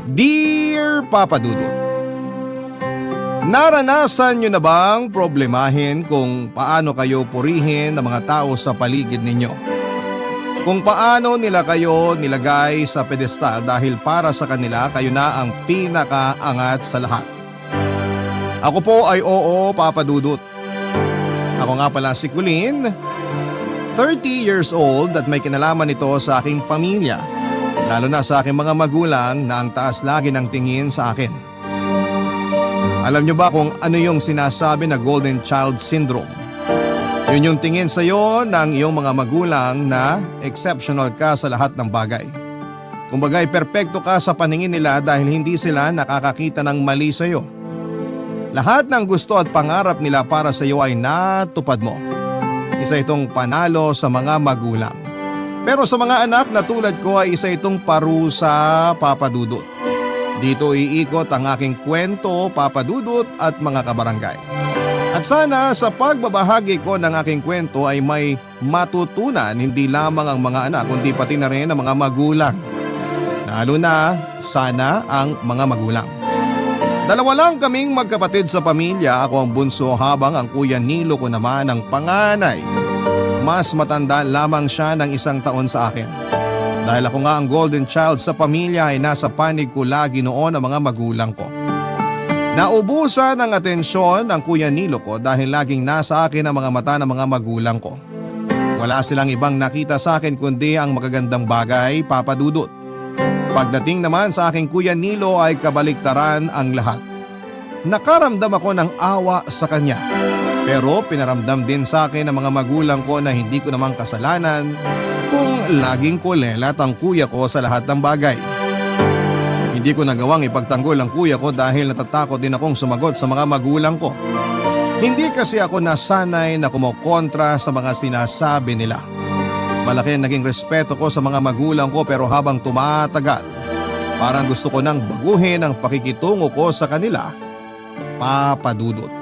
Dear Papa Dudut, naranasan nyo na bang problemahin kung paano kayo purihin ng mga tao sa paligid ninyo? Kung paano nila kayo nilagay sa pedestal dahil para sa kanila kayo na ang pinakaangat sa lahat? Ako po ay oo, Papa Dudut. Ako nga pala si Colleen, 30 years old at may kinalaman ito sa aking pamilya. Lalo na sa aking mga magulang na ang taas lagi ng tingin sa akin. Alam niyo ba kung ano yung sinasabi na Golden Child Syndrome? Yun yung tingin sa iyo ng iyong mga magulang na exceptional ka sa lahat ng bagay. Kumbaga'y perpekto ka sa paningin nila dahil hindi sila nakakakita ng mali sa iyo. Lahat ng gusto at pangarap nila para sa iyo ay natupad mo. Isa itong panalo sa mga magulang. Pero sa mga anak na tulad ko ay isa itong parusa, Papa Dudut. Dito iikot ang aking kwento, Papa Dudut at mga kabarangay. At sana sa pagbabahagi ko ng aking kwento ay may matutunan hindi lamang ang mga anak kundi pati na rin ang mga magulang. Lalo na sana ang mga magulang. Dalawa lang kaming magkapatid sa pamilya, ako ang bunso habang ang kuya Nilo ko naman ang panganay. Mas matanda lamang siya ng 1 taon sa akin. Dahil ako nga ang golden child sa pamilya ay nasa panig ko lagi noon ang mga magulang ko. Naubusan ng atensyon ang kuya Nilo ko dahil laging nasa akin ang mga mata ng mga magulang ko. Wala silang ibang nakita sa akin kundi ang magagandang bagay, Papa Dudut. Pagdating naman sa aking kuya Nilo ay kabaliktaran ang lahat. Nakaramdam ako ng awa sa kanya. Pero pinaramdam din sa akin ng mga magulang ko na hindi ko namang kasalanan kung laging kulelat ang kuya ko sa lahat ng bagay. Hindi ko nagawang ipagtanggol ang kuya ko dahil natatakot din akong sumagot sa mga magulang ko. Hindi kasi ako nasanay na kumokontra sa mga sinasabi nila. Malaki ang naging respeto ko sa mga magulang ko pero habang tumatagal, parang gusto ko nang baguhin ang pakikitungo ko sa kanila, Papa Dudut.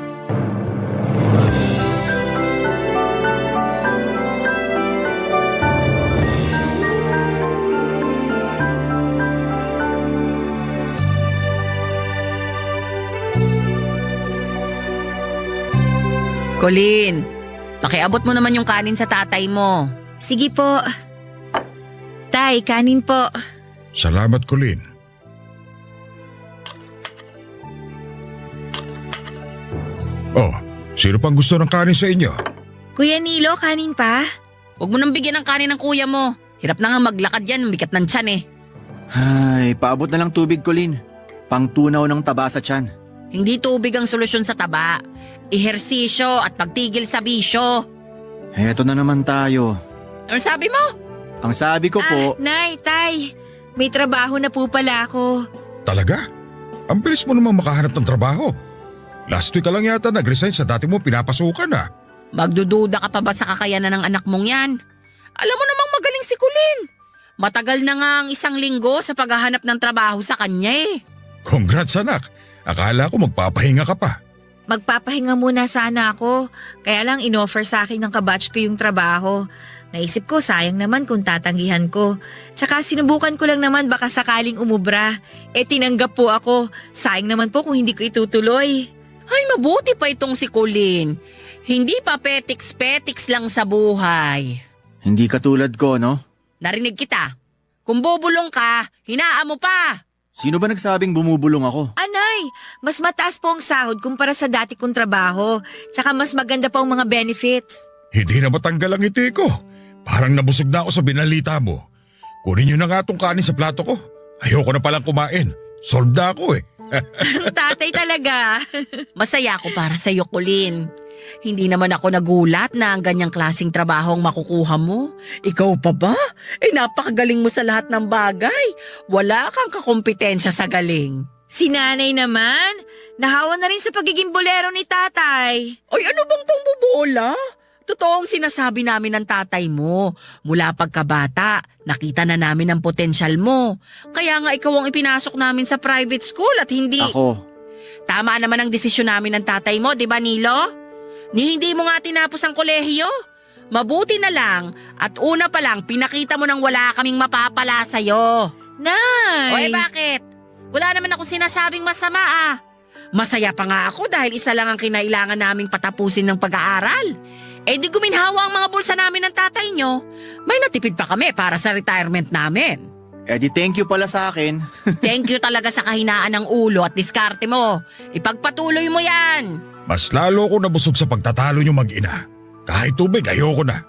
Colleen, pakiabot mo naman yung kanin sa tatay mo. Sige po. Tay, kanin po. Salamat, Colleen. Oh, sino pang gusto ng kanin sa inyo? Kuya Nilo, kanin pa? Huwag mo nang bigyan ng kanin ng kuya mo. Hirap na nga maglakad yan, bigat ng tiyan eh. Ay, paabot na lang tubig, Colleen. Pangtunaw ng taba sa tiyan. Hindi tubig ang solusyon sa taba. Ehersisyo at pagtigil sa bisyo. Heto na naman tayo. Ano sabi mo? Ang sabi ko po, Nay, tay. May trabaho na po pala ako. Talaga? Ang bilis mo namang makahanap ng trabaho. Last week ka lang yata nag-resign sa dati mo pinapasukan ah. Magdududa ka pa ba sa kakayanan ng anak mong yan? Alam mo namang magaling si Colleen. Matagal na nga ang 1 linggo sa paghahanap ng trabaho sa kanya eh. Congrats anak. Akala ko magpapahinga ka pa. Magpapahinga muna sana ako. Kaya lang inoffer sa akin ng kabatch ko yung trabaho. Naisip ko sayang naman kung tatanggihan ko. Tsaka sinubukan ko lang naman baka sakaling umubra. Tinanggap po ako. Sayang naman po kung hindi ko itutuloy. Ay, mabuti pa itong si Colleen. Hindi pa petiks-petiks lang sa buhay. hindi katulad ko, no? Narinig kita. Kung bubulong ka, hinaan mo pa. Sino ba nagsabing bumubulong ako? Anay, mas mataas po ang sahod kumpara sa dati kong trabaho. Tsaka mas maganda pa ang mga benefits. Hindi na matanggal ang ngiti ko. Parang nabusog na ako sa binalita mo. Kunin niyo na nga tong kanin sa plato ko. Ayoko na palang kumain. Solved na ako eh. Ang tatay talaga. Masaya ako para sa iyo, Colleen. Hindi naman ako nagulat na ang ganyang klaseng trabaho ang makukuha mo. Ikaw pa ba? Napakagaling mo sa lahat ng bagay. Wala kang kakompetensya sa galing. Si nanay naman, nahawa na rin sa pagiging bolero ni tatay. Ay, ano bang pangbubola? Totoong sinasabi namin ng tatay mo. Mula pagkabata, nakita na namin ang potensyal mo. Kaya nga ikaw ang ipinasok namin sa private school at hindi... Ako. Tama naman ang desisyon namin ng tatay mo, di ba Nilo? Ni hindi mo nga tinapos ang kolehiyo. Mabuti na lang at una pa lang pinakita mo nang wala kaming mapapala sa'yo. Nay! Oy, bakit? Wala naman akong sinasabing masama ah. Masaya pa nga ako dahil isa lang ang kinailangan naming patapusin ng pag-aaral. Eh di guminhawa ang mga bulsa namin ng tatay nyo. May natipid pa kami para sa retirement namin. Eh di thank you pala sa akin. Thank you talaga sa kahinaan ng ulo at diskarte mo. Ipagpatuloy mo yan. Mas lalo ko nabusog sa pagtatalo niyo mag-ina. Kahit tubig, ayoko na.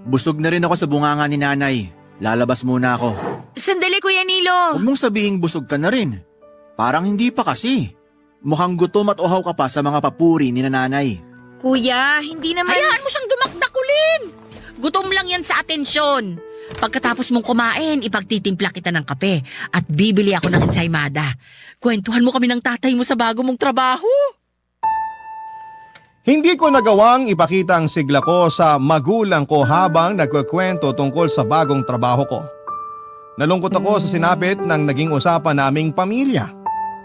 Busog na rin ako sa bunganga ni nanay. Lalabas muna ako. Sandali, Kuya Nilo. Huwag mong sabihing busog ka na rin. Parang hindi pa kasi. Mukhang gutom at uhaw ka pa sa mga papuri ni nanay. Kuya, hindi naman… Hayaan mo siyang dumakdakulin. Gutom lang yan sa atensyon. Pagkatapos mong kumain, ipagtitimpla kita ng kape at bibili ako ng ensaymada. Kwentuhan mo kami ng tatay mo sa bago mong trabaho. Hindi ko nagawang ipakita ang sigla ko sa magulang ko habang nagkukwento tungkol sa bagong trabaho ko. Nalungkot ako sa sinapit ng naging usapan naming pamilya.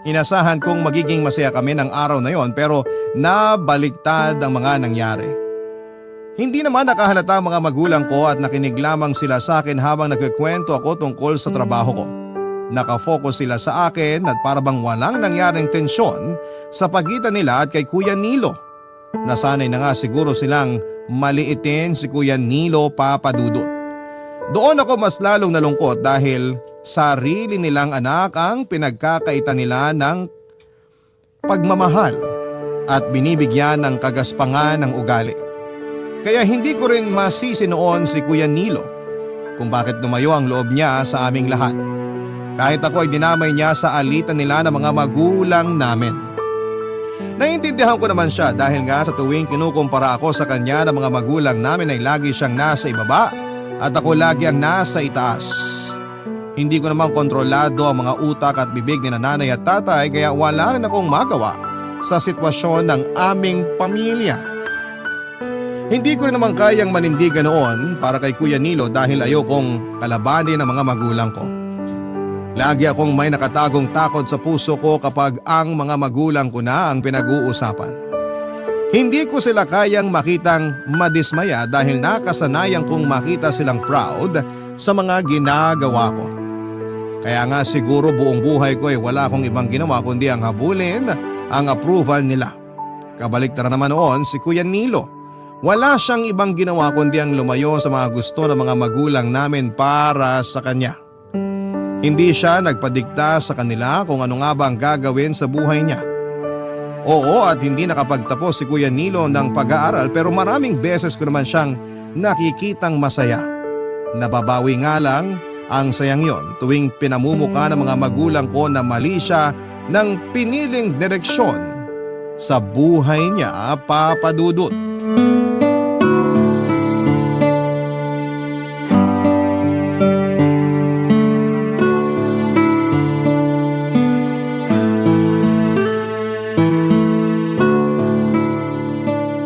Inasahan kong magiging masaya kami ng araw na yon pero nabaliktad ang mga nangyari. Hindi naman nakahalata ang mga magulang ko at nakinig lamang sila sa akin habang nagkukwento ako tungkol sa trabaho ko. Nakafocus sila sa akin at parabang walang nangyaring tensyon sa pagitan nila at kay Kuya Nilo. Nasanay na nga siguro silang maliitin si Kuya Nilo Papadudut. Doon ako mas lalong nalungkot dahil sarili nilang anak ang pinagkakaitan nila ng pagmamahal at binibigyan ng kagaspangan ng ugali. Kaya hindi ko rin masisi noon si Kuya Nilo kung bakit lumayo ang loob niya sa aming lahat. Kahit ako ay dinamay niya sa alitan nila ng mga magulang namin. Naiintindihan ko naman siya dahil nga sa tuwing kinukumpara ako sa kanya ng mga magulang namin ay lagi siyang nasa ibaba at ako lagi ang nasa itaas. Hindi ko naman kontrolado ang mga utak at bibig ni nanay at tatay kaya wala rin akong magawa sa sitwasyon ng aming pamilya. Hindi ko rin naman kayang manindigan noon para kay Kuya Nilo dahil ayokong kalabanin ang mga magulang ko. Lagi akong may nakatagong takot sa puso ko kapag ang mga magulang ko na ang pinag-uusapan. Hindi ko sila kayang makitang madismaya dahil nakasanayan kong makita silang proud sa mga ginagawa ko. Kaya nga siguro buong buhay ko ay wala akong ibang ginawa kundi ang habulin ang approval nila. Kabaliktaran naman noon si Kuya Nilo. Wala siyang ibang ginawa kundi ang lumayo sa mga gusto ng mga magulang namin para sa kanya. Hindi siya nagpadikta sa kanila kung ano nga ba ang gagawin sa buhay niya. Oo at hindi nakapagtapos si Kuya Nilo ng pag-aaral pero maraming beses ko naman siyang nakikitang masaya. Nababawi nga lang ang sayang yon tuwing pinamumuka ng mga magulang ko na mali siya ng piniling direksyon sa buhay niya, Papadudut.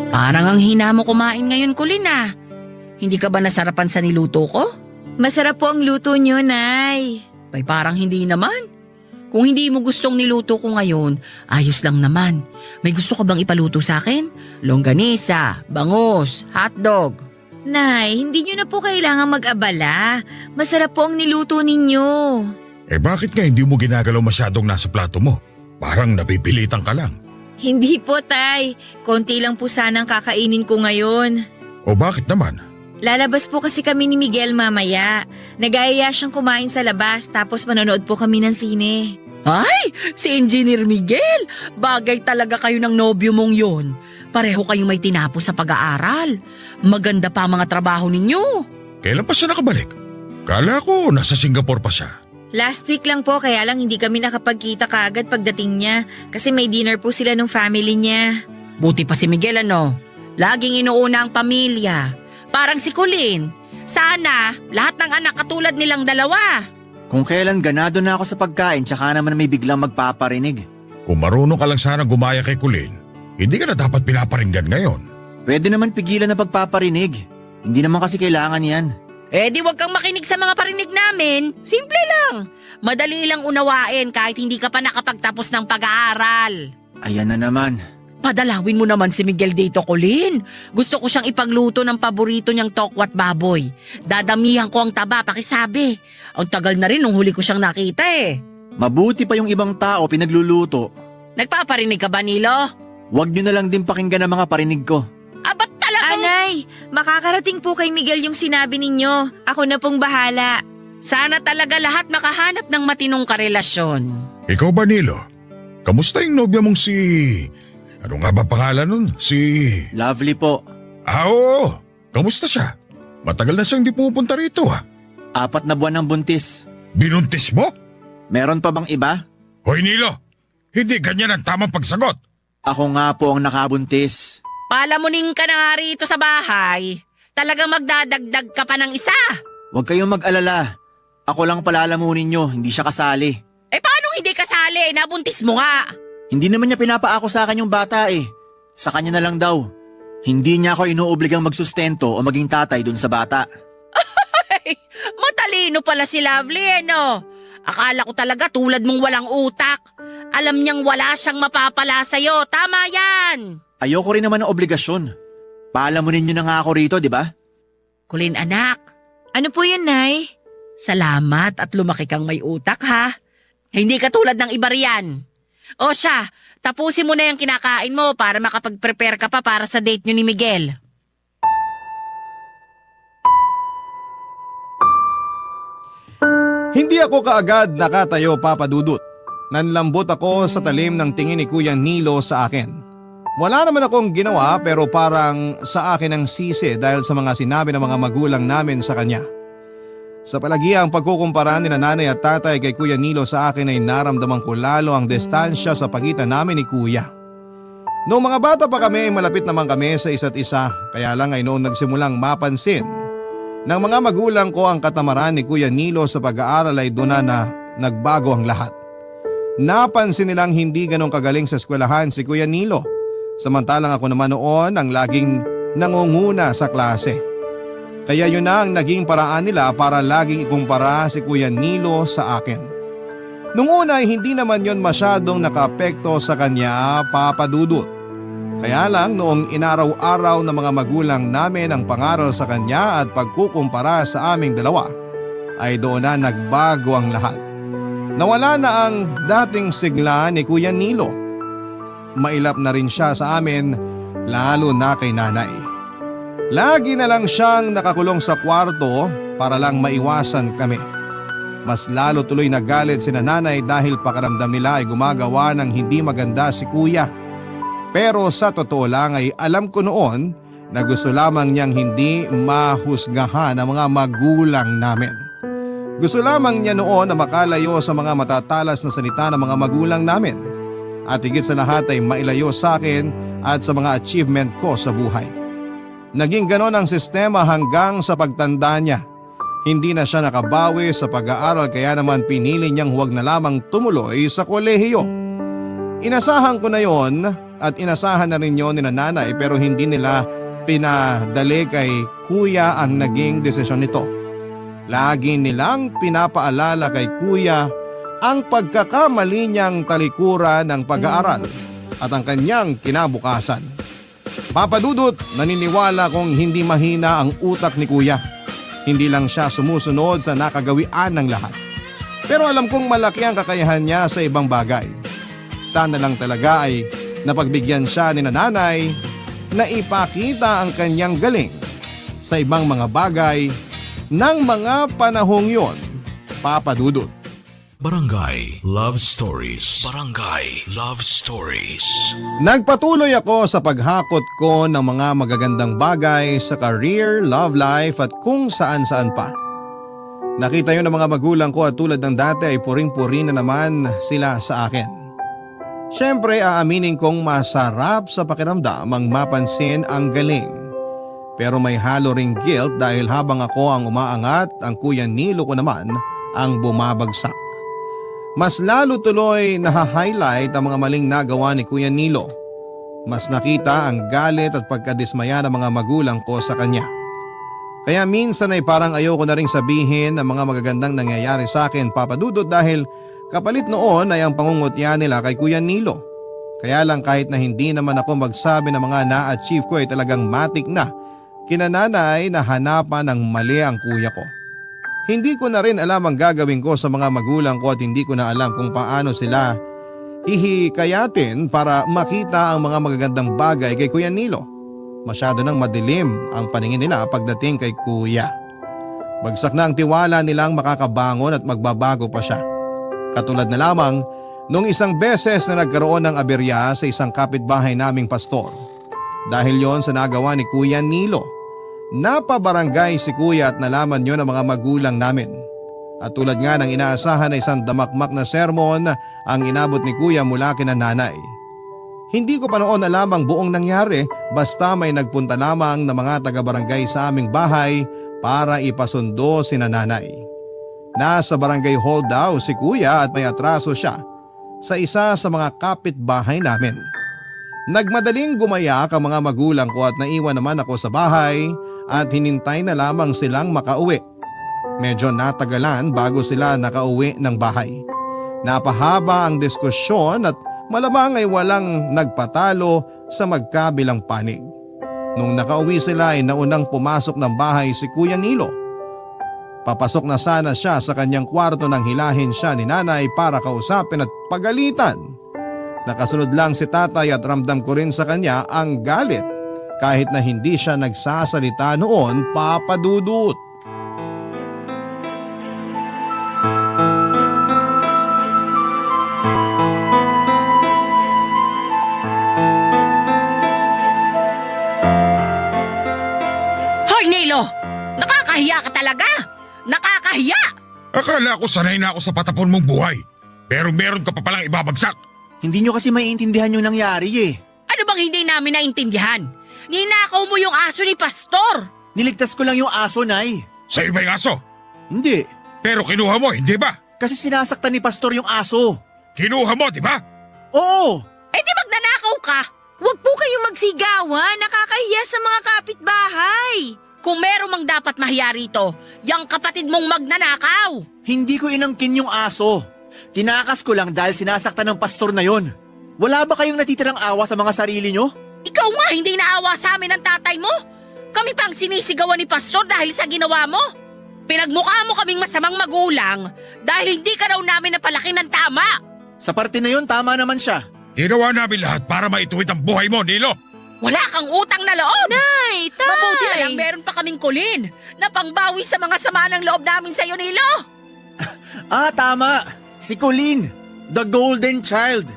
Parang ang hina mo kumain ngayon, Kulin ah. Hindi ka ba nasarapan sa niluto ko? Masarap po ang luto niyo, Nay. Ay parang hindi naman. Kung hindi mo gustong niluto ko ngayon, ayos lang naman. May gusto ka bang ipaluto sa akin? Longganisa, bangus, hotdog. Nay, hindi niyo na po kailangan mag-abala. Masarap po ang niluto ninyo. Eh bakit nga hindi mo ginagalaw masyadong nasa plato mo? Parang napipilitan ka lang. Hindi po, Tay. Konti lang po sanang kakainin ko ngayon. O bakit naman? Lalabas po kasi kami ni Miguel mamaya. Nag-aaya siyang kumain sa labas tapos manonood po kami ng sine. Ay, si Engineer Miguel. Bagay talaga kayo ng nobyo mong yun. Pareho kayong may tinapos sa pag-aaral. Maganda pa ang mga trabaho ninyo. Kailan pa siya nakabalik? Kala ko nasa Singapore pa siya. Last week lang po kaya lang hindi kami nakapagkita kaagad pagdating niya kasi may dinner po sila ng family niya. Buti pa si Miguel ano. Laging inuuna ang pamilya. Parang si Kulin. Sana lahat ng anak katulad nilang dalawa. Kung kailan ganado na ako sa pagkain tsaka naman may biglang magpaparinig. Kung marunong ka lang sana gumaya kay Kulin, hindi ka na dapat pinaparinggan ngayon. Pwede naman pigilan na pagpaparinig. Hindi naman kasi kailangan yan. Eh di wag kang makinig sa mga parinig namin. Simple lang. Madali lang unawain kahit hindi ka pa nakapagtapos ng pag-aaral. Ayan na naman. Padalawin mo naman si Miguel dito, Colin. Gusto ko siyang ipagluto ng paborito niyang tokwat baboy. Dadamihan ko ang taba, pakisabi. Ang tagal na rin nung huli ko siyang nakita eh. Mabuti pa yung ibang tao pinagluluto. Nagpaparinig ka ba, Nilo? Huwag nyo na lang din pakinggan ang mga parinig ko. Ba't talagang… Anay, makakarating po kay Miguel yung sinabi ninyo. Ako na pong bahala. Sana talaga lahat makahanap ng matinong karelasyon. Ikaw ba, Nilo? Kamusta yung nobya mong si… Ano nga ba pangalan nun? Si… Lovely po. Oo. Kamusta siya? Matagal na siyang di pumupunta rito 4 na buwan ng buntis. Binuntis mo? Meron pa bang iba? Hoy Nilo, hindi ganyan ang tamang pagsagot. Ako nga po ang nakabuntis. Palamunin ka na nga rito sa bahay. Talagang magdadagdag ka pa ng isa. Huwag kayong mag-alala. Ako lang palalamunin nyo, hindi siya kasali. Paano hindi kasali? Nabuntis mo nga. Hindi naman niya pinapaako sa akin yung bata eh. Sa kanya na lang daw. Hindi niya ako inuobligang magsustento o maging tatay dun sa bata. Matalino pala si Lovely no? Akala ko talaga tulad mong walang utak. Alam niyang wala siyang mapapala sa'yo. Tama yan. Ayoko rin naman ng obligasyon. Palamunin nyo na nga ako rito, di ba? Kulin anak, Ano po yun, Nay? salamat at lumaki kang may utak ha. Hindi ka tulad ng iba riyan. O siya, tapusin mo na yung kinakain mo para makapag-prepare ka pa para sa date niyo ni Miguel. Hindi ako kaagad nakatayo, Papa Dudut. Nanlambot ako sa talim ng tingin ni Kuya Nilo sa akin. Wala naman akong ginawa pero parang sa akin ang sisi dahil sa mga sinabi ng mga magulang namin sa kanya. Sa palagiang pagkukumpara ni nanay at tatay kay Kuya Nilo sa akin ay naramdaman ko lalo ang distansya sa pagitan namin ni Kuya. Noong mga bata pa kami, malapit naman kami sa isa't isa, kaya lang ay noong nagsimulang mapansin ng mga magulang ko ang katamaran ni Kuya Nilo sa pag-aaral ay doon na nagbago ang lahat. Napansin nilang hindi ganong kagaling sa eskwelahan si Kuya Nilo, samantalang ako naman noon ang laging nangunguna sa klase. Kaya yun na ang naging paraan nila para laging ikumpara si Kuya Nilo sa akin. Nung una ay hindi naman yon masyadong nakaapekto sa kanya, Papa Dudut. Kaya lang noong inaraw-araw ng mga magulang namin ang pangaral sa kanya at pagkukumpara sa aming dalawa, ay doon na nagbago ang lahat. Nawala na ang dating sigla ni Kuya Nilo. Mailap na rin siya sa amin, lalo na kay nanay. Lagi na lang siyang nakakulong sa kwarto para lang maiwasan kami. Mas lalo tuloy nagalit si nanay dahil pakaramdam nila ay gumagawa ng hindi maganda si Kuya. Pero sa totoo lang ay alam ko noon na gusto lamang niyang hindi mahusgahan ang mga magulang namin. Gusto lamang niya noon na makalayo sa mga matatalas na salita ng mga magulang namin. At higit sa lahat ay mailayo sa akin at sa mga achievement ko sa buhay. Naging ganon ang sistema hanggang sa pagtanda niya. Hindi na siya nakabawi sa pag-aaral kaya naman pinili niyang huwag na lamang tumuloy sa kolehiyo. Inasahan ko na yon at inasahan na rin yon ni nanay pero hindi nila pinadali kay Kuya ang naging desisyon nito. Lagi nilang pinapaalala kay Kuya ang pagkakamali niyang talikuran ng pag-aaral at ang kanyang kinabukasan. Papa Dudut, naniniwala kong hindi mahina ang utak ni Kuya. Hindi lang siya sumusunod sa nakagawian ng lahat. Pero alam kong malaki ang kakayahan niya sa ibang bagay. Sana lang talaga ay napagbigyan siya ni nanay na ipakita ang kanyang galing sa ibang mga bagay ng mga panahong yon, Papa Dudut. Barangay Love Stories. Barangay Love Stories. Nagpatuloy ako sa paghakot ko ng mga magagandang bagay sa career, love life at kung saan-saan pa. Nakita yun ng mga magulang ko at tulad ng dati ay puring-puri na naman sila sa akin. Siyempre aaminin kong masarap sa pakiramdam ang mapansin ang galing. Pero may halo ring guilt dahil habang ako ang umaangat, ang Kuya Nilo ko naman ang bumabagsak. Mas lalo tuloy naha-highlight ang mga maling nagawa ni Kuya Nilo. Mas nakita ang galit at pagkadismaya ng mga magulang ko sa kanya. Kaya minsan ay parang ayoko na ring sabihin ang mga magagandang nangyayari sa akin, Papa Dudut, dahil kapalit noon ay ang pangungutya nila kay Kuya Nilo. Kaya lang kahit na hindi naman ako magsabi ng mga na-achieve ko ay talagang matik na kinananay na hanapan ng mali ang kuya ko. Hindi ko na rin alam ang gagawin ko sa mga magulang ko at hindi ko na alam kung paano sila hihikayatin para makita ang mga magagandang bagay kay Kuya Nilo. Masyado nang madilim ang paningin nila pagdating kay Kuya. Bagsak na ang tiwala nilang makakabangon at magbabago pa siya. Katulad na lamang nung isang beses na nagkaroon ng aberya sa isang kapitbahay naming pastor. Dahil yon sa nagawa ni Kuya Nilo. Napabarangay si Kuya at nalaman yon ng mga magulang namin. At tulad nga ng inaasahan na isang damakmak na sermon ang inabot ni Kuya mula kina nanay. Hindi ko pa noon alam ang buong nangyari basta may nagpunta lamang na mga taga-barangay sa aming bahay para ipasundo si nanay. Nasa barangay hall daw si Kuya at may atraso siya sa isa sa mga kapitbahay namin. Nagmadaling gumayak ang mga magulang ko at naiwan naman ako sa bahay at hinintay na lamang silang makauwi. Medyo natagalan bago sila nakauwi ng bahay. Napahaba ang diskusyon at malamang ay walang nagpatalo sa magkabilang panig. Nung nakauwi sila ay naunang pumasok ng bahay si Kuya Nilo. Papasok na sana siya sa kanyang kwarto nang hilahin siya ni nanay para kausapin at pagalitan. Nakasunod lang si tatay at ramdam ko rin sa kanya ang galit kahit na hindi siya nagsasalita noon, Papa Dudut. Hoy Nilo! Nakakahiya ka talaga! Nakakahiya! Akala ko sanay na ako sa patapon mong buhay. Pero meron ka pa palang ibabagsak. Hindi nyo kasi maiintindihan yung nangyari eh. Ano bang hindi namin naintindihan? Ninakaw mo yung aso ni Pastor! Niligtas ko lang yung aso, Nay. Sa iba yung aso. Hindi. Pero kinuha mo, hindi ba? Kasi sinasaktan ni Pastor yung aso. Kinuha mo, di ba? Oo! Eh di magnanakaw ka! Huwag po kayong magsigawan, nakakahiya sa mga kapitbahay. Kung meron mang dapat mahiya rito, yung kapatid mong magnanakaw! Hindi ko inangkin yung aso. Tinakas ko lang dahil sinasaktan ng pastor na yon. Wala ba kayong natitirang awa sa mga sarili nyo? Ikaw nga hindi naawa sa amin ng tatay mo! Kami pang sinisigawan ni Pastor dahil sa ginawa mo! Pinagmukha mo kaming masamang magulang dahil hindi ka raw namin napalaki ng tama! Sa parte na yon, tama naman siya. Ginawa namin lahat para maituwid ang buhay mo, Nilo. Wala kang utang na loob! Ay, tay! Mabuti na lang meron pa kaming kulin na pangbawi sa mga sama ng loob namin sa'yo, Nilo! Ah, tama. Si Colleen, the golden child.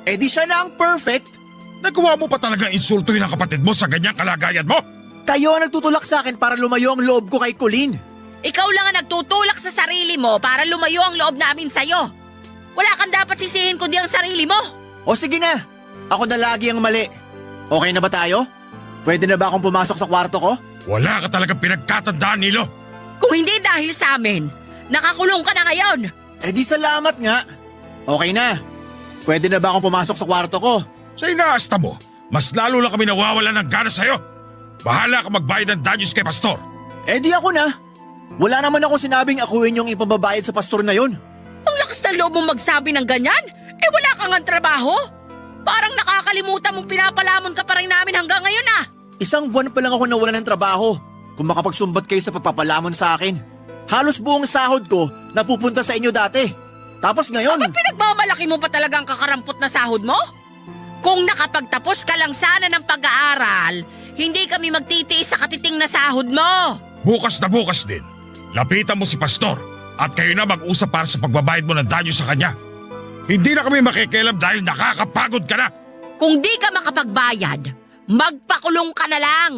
Eh di siya na ang perfect. Nagawa mo pa talaga insultuhin ang kapatid mo sa ganyang kalagayan mo? Kayo ang nagtutulak sa akin para lumayo ang loob ko kay Colleen. Ikaw lang ang nagtutulak sa sarili mo para lumayo ang loob namin sa'yo. Wala kang dapat sisihin kundi ang sarili mo. O sige na, ako na lagi ang mali. Okay na ba tayo? Pwede na ba akong pumasok sa kwarto ko? Wala ka talagang pinagkatandaan, Nilo. Kung hindi dahil sa amin, nakakulong ka na ngayon. Eh di salamat nga. Okay na. Pwede na ba akong pumasok sa kwarto ko? Sa inaasta mo, mas lalo lang kami nawawalan ng gana sa'yo. Bahala ka magbayad ng danyos kay Pastor. Eh di ako na. Wala naman ako sinabing akuin yung ipababayad sa pastor na yon. Ang lakas ng loob mong magsabi ng ganyan? Eh wala kang ang trabaho? Parang nakakalimutan mong pinapalamon ka pa rin namin hanggang ngayon ah. Isang buwan pa lang ako nawalan ng trabaho. Kung makapagsumbat kayo sa pagpapalamon sa akin. Halos buong sahod ko napupunta sa inyo dati. Tapos ngayon… Bakit pinagmamalaki mo pa talagang kakarampot na sahod mo? Kung nakapagtapos ka lang sana ng pag-aaral, hindi kami magtitiis sa katiting na sahod mo. Bukas na bukas din. Lapitan mo si Pastor at kayo na mag-usap para sa pagbabayad mo ng danyo sa kanya. Hindi na kami makikialam dahil nakakapagod ka na. Kung di ka makapagbayad, magpakulong ka na lang.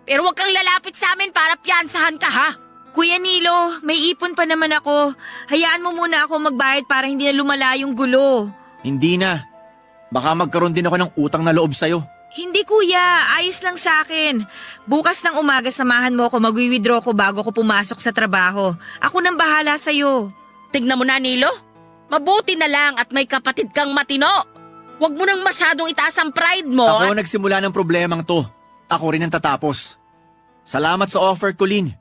Pero huwag kang lalapit sa amin para piyansahan ka ha. Kuya Nilo, may ipon pa naman ako. Hayaan mo muna ako magbayad para hindi na lumala yung gulo. Hindi na. Baka magkaroon din ako ng utang na loob sa'yo. Hindi kuya, ayos lang sa akin. Bukas ng umaga samahan mo ako, mag-withdraw ko bago ko pumasok sa trabaho. Ako nang bahala sa'yo. Tignan mo na, Nilo. Mabuti na lang at may kapatid kang matino. Huwag mo nang masyadong itaas ang pride mo. Ako ang nagsimula ng problemang to. Ako rin ang tatapos. Salamat sa offer, Colleen.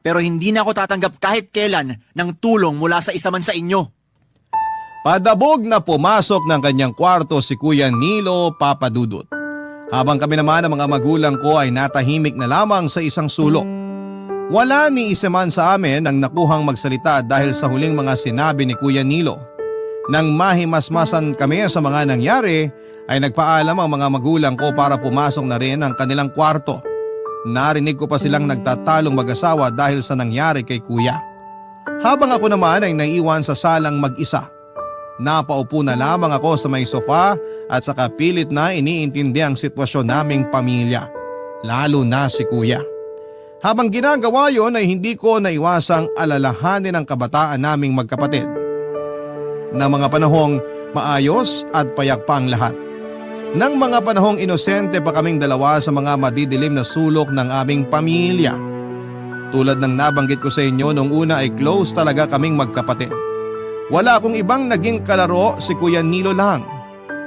Pero hindi na ako tatanggap kahit kailan ng tulong mula sa isa man sa inyo. Padabog na pumasok ng kanyang kwarto si Kuya Nilo, Papa Dudut. Habang kami naman ang mga magulang ko ay natahimik na lamang sa isang sulok. Wala ni isa man sa amin ang nakuhang magsalita dahil sa huling mga sinabi ni Kuya Nilo. Nang mahimasmasan kami sa mga nangyari ay nagpaalam ang mga magulang ko para pumasok na rin ang kanilang kwarto. Narinig ko pa silang nagtatalong mag-asawa dahil sa nangyari kay Kuya. Habang ako naman ay naiwan sa salang mag-isa. Napaupo na lamang ako sa may sofa at saka pilit na iniintindi ang sitwasyon naming pamilya. Lalo na si Kuya. Habang ginagawa yon ay hindi ko naiwasang alalahanin ang kabataan naming magkapatid. Na mga panahong maayos at payak pa ang lahat. Nang mga panahong inosente pa kaming dalawa sa mga madidilim na sulok ng aming pamilya. Tulad ng nabanggit ko sa inyo noong una ay close talaga kaming magkapatid. Wala akong ibang naging kalaro, si Kuya Nilo lang.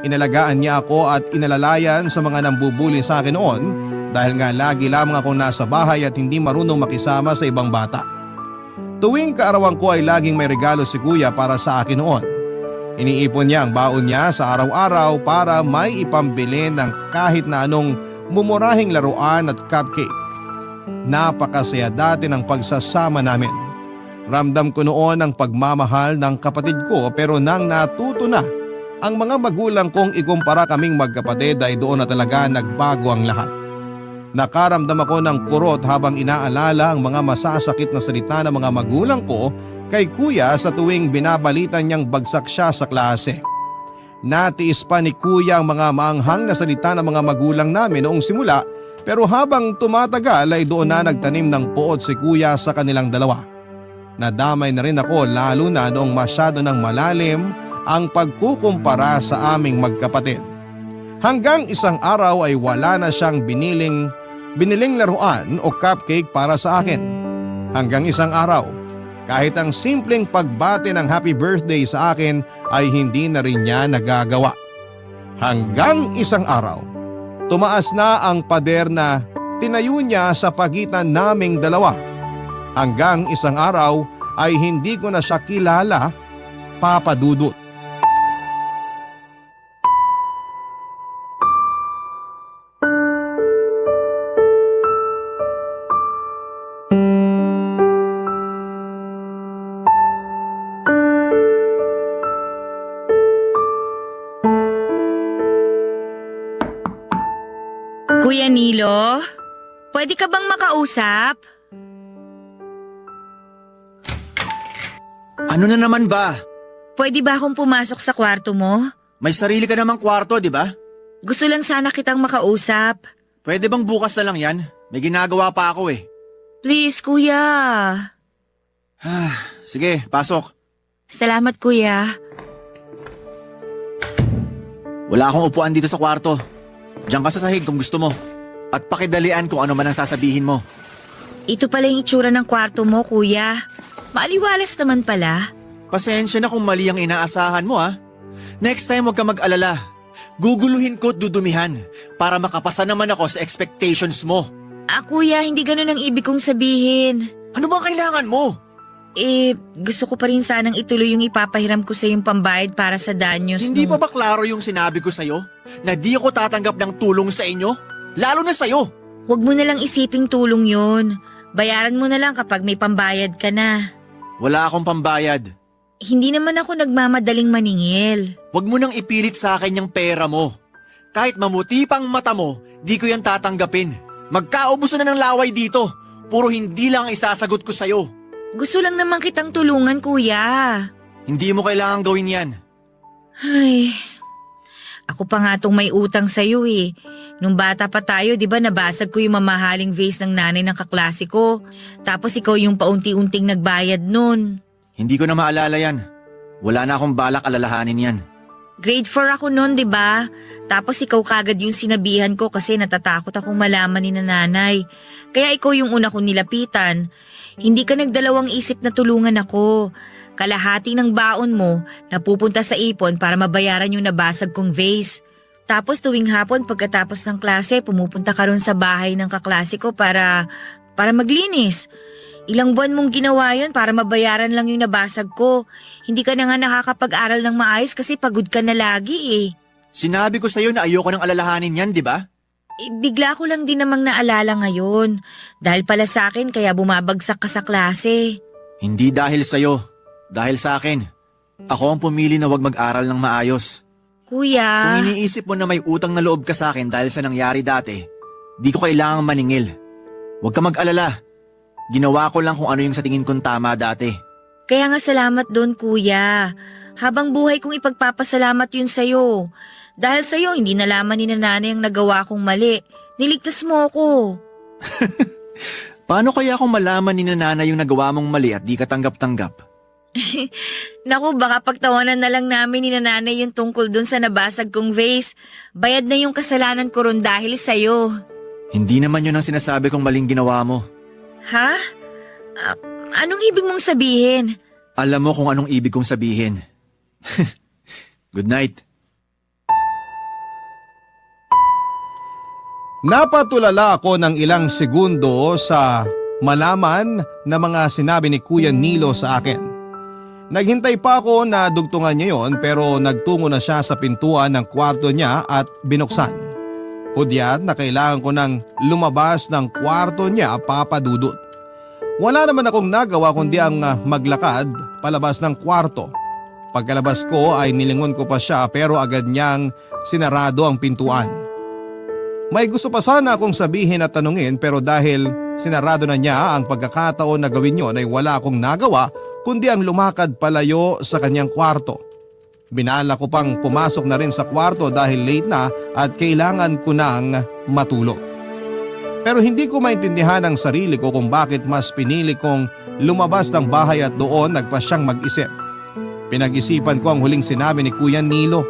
Inalagaan niya ako at inalalayan sa mga nambubuli sa akin noon dahil nga lagi lamang akong nasa bahay at hindi marunong makisama sa ibang bata. Tuwing kaarawan ko ay laging may regalo si Kuya para sa akin noon. Iniipon niya ang baon niya sa araw-araw para may ipambili ng kahit na anong mumurahing laruan at cupcake. Napakasaya dati ng pagsasama namin. Ramdam ko noon ang pagmamahal ng kapatid ko pero nang natuto na ang mga magulang kong ikumpara kaming magkapatid ay doon na talaga nagbago ang lahat. Nakaramdam ako ng kurot habang inaalala ang mga masasakit na salita ng mga magulang ko kay Kuya sa tuwing binabalitan niyang bagsak siya sa klase. Natiis pa ni Kuya ang mga maanghang na salita ng mga magulang namin noong simula pero habang tumatagal ay doon na nagtanim ng puot si Kuya sa kanilang dalawa. Nadamay na rin ako lalo na noong masyado ng malalim ang pagkukumpara sa aming magkapatid. Hanggang isang araw ay wala na siyang biniling laruan o cupcake para sa akin. Hanggang isang araw, kahit ang simpleng pagbati ng happy birthday sa akin ay hindi na rin niya nagagawa. Hanggang isang araw, tumaas na ang pader na tinayo niya sa pagitan naming dalawa. Hanggang isang araw ay hindi ko na siya kilala, Papa Dudut. Kuya Nilo, pwede ka bang makausap? Ano na naman ba? Pwede ba akong pumasok sa kwarto mo? May sarili ka namang kwarto, di ba? Gusto lang sana kitang makausap. Pwede bang bukas na lang yan? May ginagawa pa ako eh. Please, kuya. Sige, pasok. Salamat, kuya. Wala akong upuan dito sa kwarto. Diyan ka sa sahig kung gusto mo. At pakidalian kung ano man ang sasabihin mo. Ito pala yung itsura ng kwarto mo, kuya. Maaliwalas naman pala. Pasensya na kung mali ang inaasahan mo ha. Next time huwag ka mag-alala. Guguluhin ko at dudumihan para makapasa naman ako sa expectations mo. Kuya, hindi ganun ang ibig kong sabihin. Ano bang kailangan mo? Gusto ko pa rin sanang ituloy yung ipapahiram ko sa yung pambayad para sa danyos. Hindi pa ba klaro yung sinabi ko sa'yo? Na di ako tatanggap ng tulong sa inyo? Lalo na sa'yo. Huwag mo na lang isiping tulong yun. Bayaran mo na lang kapag may pambayad ka na. Wala akong pambayad. Hindi naman ako nagmamadaling maningil. Huwag mo nang ipilit sa akin yung pera mo. Kahit mamuti pang mata mo, di ko yan tatanggapin. Magkaubusan na ng laway dito. Puro hindi lang ang isasagot ko sa'yo. Gusto lang naman kitang tulungan, kuya. Hindi mo kailangang gawin yan. Ay, ako pa nga tong may utang sa'yo eh. Nung bata pa tayo, di ba nabasag ko yung mamahaling vase ng nanay ng kaklase ko. Tapos ikaw yung paunti-unting nagbayad nun. Hindi ko na maalala yan. Wala na akong balak alalahanin yan. Grade 4 ako nun, di ba? Tapos ikaw kagad yung sinabihan ko kasi natatakot akong malaman ni nanay. Kaya ikaw yung una kong nilapitan. Hindi ka nagdalawang isip na tulungan ako. Kalahati ng baon mo napupunta sa ipon para mabayaran yung nabasag kong vase. Tapos tuwing hapon pagkatapos ng klase, pumupunta ka ron sa bahay ng kaklase ko para maglinis. Ilang buwan mong ginawa yun para mabayaran lang yung nabasag ko. Hindi ka na nga nakakapag-aral ng maayos kasi pagod ka na lagi eh. Sinabi ko sa'yo na ayoko nang alalahanin yan, di ba? Bigla ko lang din namang naalala ngayon. Dahil pala sa akin kaya bumabagsak ka sa klase. Hindi dahil sa'yo, dahil sa akin. Ako ang pumili na huwag mag-aral ng maayos. Kuya, Kung iniisip mo na may utang na loob ka sa akin dahil sa nangyari dati, di ko kailangang maningil. Huwag ka mag-alala. Ginawa ko lang kung ano yung sa tingin kong tama dati. kaya nga salamat doon kuya. Habang buhay kong ipagpapasalamat yun sa'yo. Dahil sa'yo hindi nalaman ni nanay ang nagawa kong mali. Niligtas mo ako. Paano kaya kung malaman ni nanay yung nagawa mong mali at di ka tanggap-tanggap? Naku, baka pagtawanan na lang namin ni nanay yung tungkol dun sa nabasag kong vase. Bayad na yung kasalanan ko ron dahil sa'yo. Hindi naman yun ang sinasabi kong maling ginawa mo. Ha? Anong ibig mong sabihin? Alam mo kung anong ibig kong sabihin. Good night. Napatulala ako ng ilang segundo sa malaman na mga sinabi ni Kuya Nilo sa akin. Naghintay pa ako na dugtungan niya yon pero nagtungo na siya sa pintuan ng kwarto niya at binuksan. Hudyat na kailangan ko nang lumabas ng kwarto niya, Papa Dudut. Wala naman akong nagawa kundi ang maglakad palabas ng kwarto. Pagkalabas ko ay nilingon ko pa siya pero agad niyang sinarado ang pintuan. May gusto pa sana akong sabihin at tanungin pero dahil sinarado na niya ang pagkakataon na gawin yon ay wala akong nagawa kundi ang lumakad palayo sa kanyang kwarto. Binala ko pang pumasok na rin sa kwarto dahil late na at kailangan ko nang matulog. Pero hindi ko maintindihan ang sarili ko kung bakit mas pinili kong lumabas ng bahay at doon nagpa siyang mag-isip. Pinag-isipan ko ang huling sinabi ni Kuya Nilo.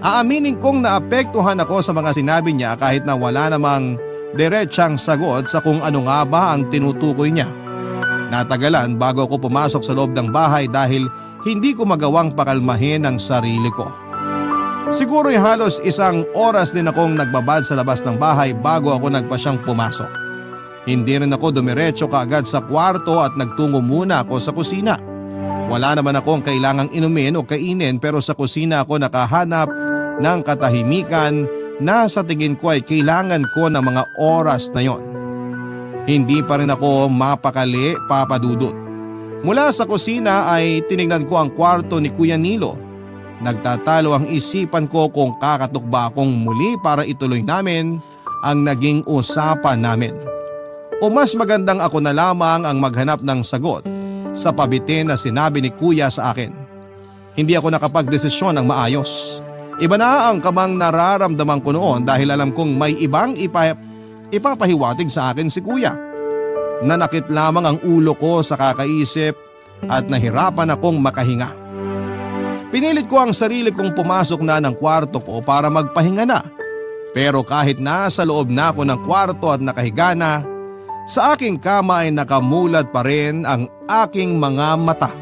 Aaminin kong naapektuhan ako sa mga sinabi niya kahit na wala namang diretsang sagot sa kung ano nga ba ang tinutukoy niya. Natagalan bago ako pumasok sa loob ng bahay dahil hindi ko magawang pakalmahin ang sarili ko. Siguro'y halos isang oras din akong nagbabad sa labas ng bahay bago ako nagpasyang pumasok. Hindi rin ako dumiretso kaagad sa kwarto at nagtungo muna ako sa kusina. Wala naman akong kailangang inumin o kainin pero sa kusina ako nakahanap ng katahimikan na sa tingin ko ay kailangan ko ng mga oras na yon. Hindi pa rin ako mapakali, Papa Dudut. Mula sa kusina ay tinignan ko ang kwarto ni Kuya Nilo. Nagtatalo ang isipan ko kung kakatok ba akong muli para ituloy namin ang naging usapan namin. O mas magandang ako na lamang ang maghanap ng sagot sa pabitin na sinabi ni Kuya sa akin. Hindi ako nakapagdesisyon ng maayos. Iba na ang kamang nararamdaman ko noon dahil alam kong may ibang ipapahiwatig sa akin si Kuya. Nanakit lamang ang ulo ko sa kakaisip at nahirapan akong makahinga. Pinilit ko ang sarili kong pumasok na ng kwarto ko para magpahinga na. Pero kahit nasa loob na ako ng kwarto at nakahiga na, sa aking kama ay nakamulat pa rin ang aking mga mata.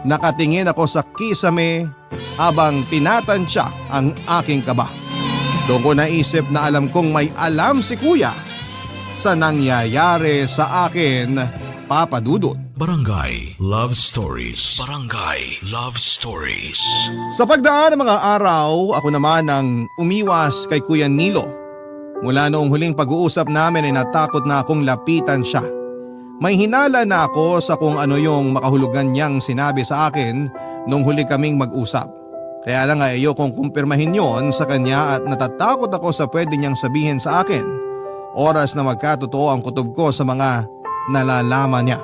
Nakatingin ako sa kisame habang tinatansya ang aking kaba. Doon ko naisip na alam kong may alam si Kuya sa nangyayari sa akin, Papa Dudut. Barangay Love Stories. Barangay Love Stories. Sa pagdaan ng mga araw, ako naman ang umiwas kay Kuya Nilo. Mula noong huling pag-uusap namin ay natakot na akong lapitan siya. May hinala na ako sa kung ano yung makahulugan niyang sinabi sa akin nung huli kaming mag-usap. Kaya lang ay ayokong kumpirmahin yon sa kanya at natatakot ako sa pwede niyang sabihin sa akin. Oras na magkatotoo ang kutob ko sa mga nalalaman niya.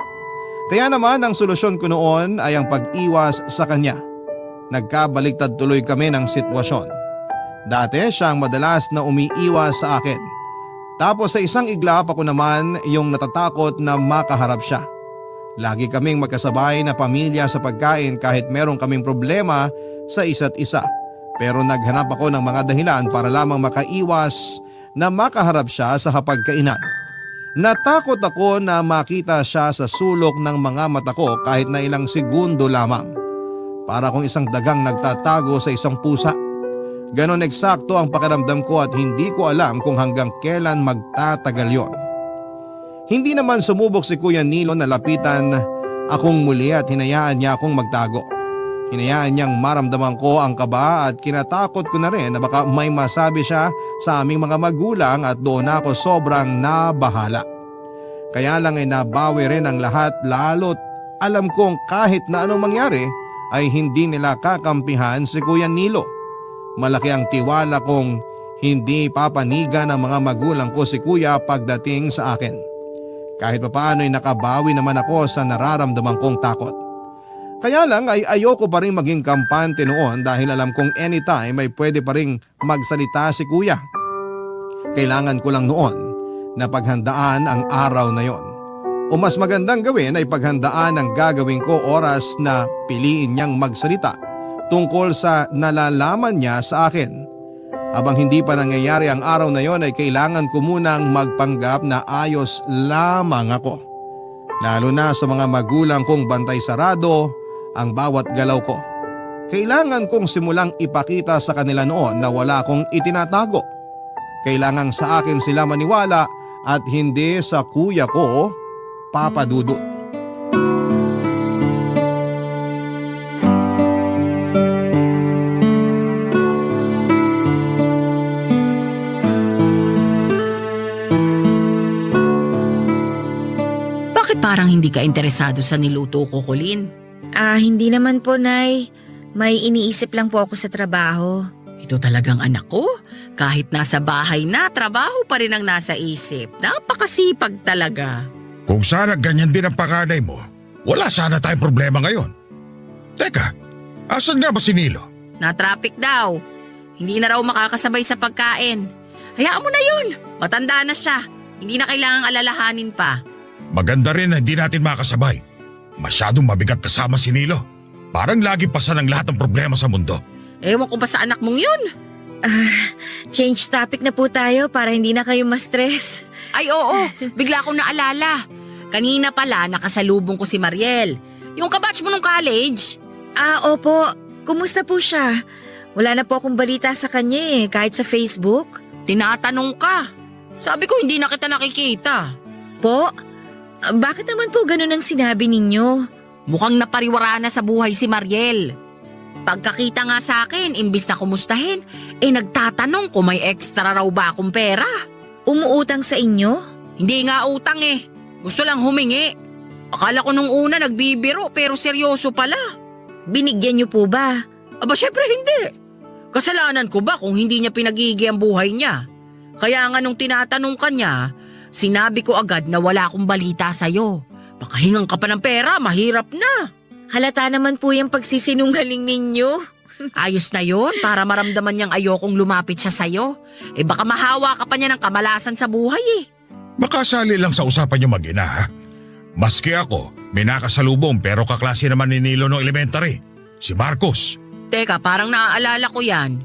Kaya naman ang solusyon ko noon ay ang pag-iwas sa kanya. Nagkabaliktad tuloy kami ng sitwasyon. Dati siyang madalas na umiiwas sa akin. Tapos sa isang iglap ako naman yung natatakot na makaharap siya. Lagi kaming magkasabay na pamilya sa pagkain kahit meron kaming problema sa isa't isa. Pero naghanap ako ng mga dahilan para lamang makaiwas na makaharap siya sa hapagkainan. Natakot ako na makita siya sa sulok ng mga mata ko kahit na ilang segundo lamang. Para kung isang dagang nagtatago sa isang pusa. Ganon eksakto ang pakiramdam ko at hindi ko alam kung hanggang kailan magtatagal yon. Hindi naman sumubok si Kuya Nilo na lapitan akong muli at hinayaan niya akong magtago. Hinayaan niyang maramdaman ko ang kaba at kinatakot ko na rin na baka may masabi siya sa aming mga magulang at doon ako sobrang nabahala. Kaya lang ay nabawi rin ang lahat lalo't alam kong kahit na anong mangyari ay hindi nila kakampihan si Kuya Nilo. Malaki ang tiwala kong hindi papanigan ng mga magulang ko si Kuya pagdating sa akin. Kahit papaano ay nakabawi naman ako sa nararamdaman kong takot. Kaya lang ay ayoko pa rin maging kampante noon dahil alam kong anytime ay pwede pa rin magsalita si Kuya. Kailangan ko lang noon na paghandaan ang araw na yon. O mas magandang gawin ay paghandaan ang gagawin ko oras na piliin niyang magsalita tungkol sa nalalaman niya sa akin. Habang hindi pa nangyayari ang araw na yon ay kailangan ko munang magpanggap na ayos lamang ako. Lalo na sa mga magulang kong bantay sarado ang bawat galaw ko. Kailangan kong simulang ipakita sa kanila noon na wala akong itinatago. Kailangan sa akin sila maniwala at hindi sa kuya ko, Papa Dudut. Bakit parang hindi ka interesado sa niluto ko, Colleen? Hindi naman po, Nay. May iniisip lang po ako sa trabaho. Ito talagang anak ko. Kahit nasa bahay na, trabaho pa rin ang nasa isip. Napakasipag talaga. Kung sana ganyan din ang panganay mo, wala sana tayong problema ngayon. Teka, asan nga ba si Nilo? Na-traffic daw. Hindi na raw makakasabay sa pagkain. Hayaan mo na yun. Matanda na siya. Hindi na kailangang alalahanin pa. Maganda rin na hindi natin makasabay. Masyadong mabigat kasama si Nilo. Parang lagi pasan ang lahat ng problema sa mundo. Ewan ko pa sa anak mong yun. Change topic na po tayo para hindi na kayo ma-stress. Ay oo, bigla akong naalala. Kanina pala nakasalubong ko si Mariel. Yung kabatch mo nung college. Opo. Kumusta po siya? Wala na po akong balita sa kanya kahit sa Facebook. Tinatanong ka. Sabi ko hindi na kita nakikita. Po? Bakit naman po ganun ang sinabi ninyo? Mukhang napariwara na sa buhay si Mariel. Pagkakita nga sa akin, imbis na kumustahin, nagtatanong kung may extra raw ba akong pera. Umuutang sa inyo? Hindi nga utang Gusto lang humingi. Akala ko nung una nagbibiro pero seryoso pala. Binigyan niyo po ba? Aba syempre hindi. Kasalanan ko ba kung hindi niya pinagigi ang buhay niya? Kaya nga nung tinatanong ka niya, sinabi ko agad na wala akong balita sa'yo. Baka hingang ka pa ng pera, mahirap na. Halata naman po yung pagsisinungaling ninyo. Ayos na yon para maramdaman niyang ayokong lumapit siya sa'yo. Baka mahawa ka pa niya ng kamalasan sa buhay Makasali lang sa usapan niyo mag-ina ha. Maski ako, may nakasalubong pero kaklase naman ni Nilo no elementary. Si Marcos. Teka, parang naaalala ko yan.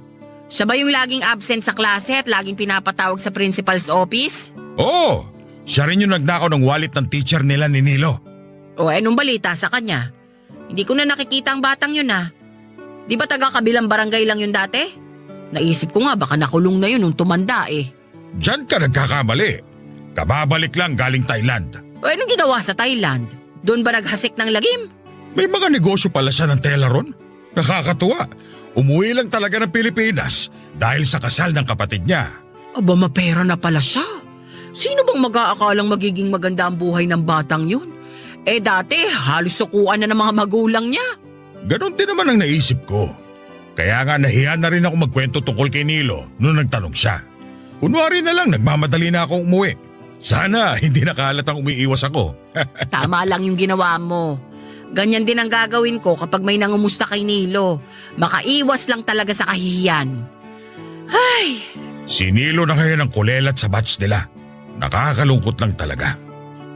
Siya ba yung laging absent sa klase at laging pinapatawag sa principal's office? Oo, siya rin yung nagnakaw ng wallet ng teacher nila ni Nilo. O anong balita sa kanya? Hindi ko na nakikita ang batang yun Di ba taga kabilang barangay lang yun dati? Naisip ko nga baka nakulong na yun nung tumanda Diyan ka nagkakamali. Kababalik lang galing Thailand. O anong ginawa sa Thailand? Doon ba naghasik ng lagim? May mga negosyo pala siya ng tela ron. Nakakatuwa. Umuwi lang talaga ng Pilipinas dahil sa kasal ng kapatid niya. Aba mapera na pala siya. Sino bang mag-aakalang magiging maganda ang buhay ng batang yun? Dati halos sukuan na ng mga magulang niya. Ganon din naman ang naisip ko. Kaya nga nahiya na rin ako magkwento tungkol kay Nilo nung nagtanong siya. Kunwari na lang nagmamadali na akong umuwi. Sana hindi nakahalatang umiiwas ako. Tama lang yung ginawa mo. Ganyan din ang gagawin ko kapag may nangumusta kay Nilo. Makaiwas lang talaga sa kahihiyan. Ay! Si Nilo na ngayon ang kulelat sa batch nila. Nakakalungkot lang talaga.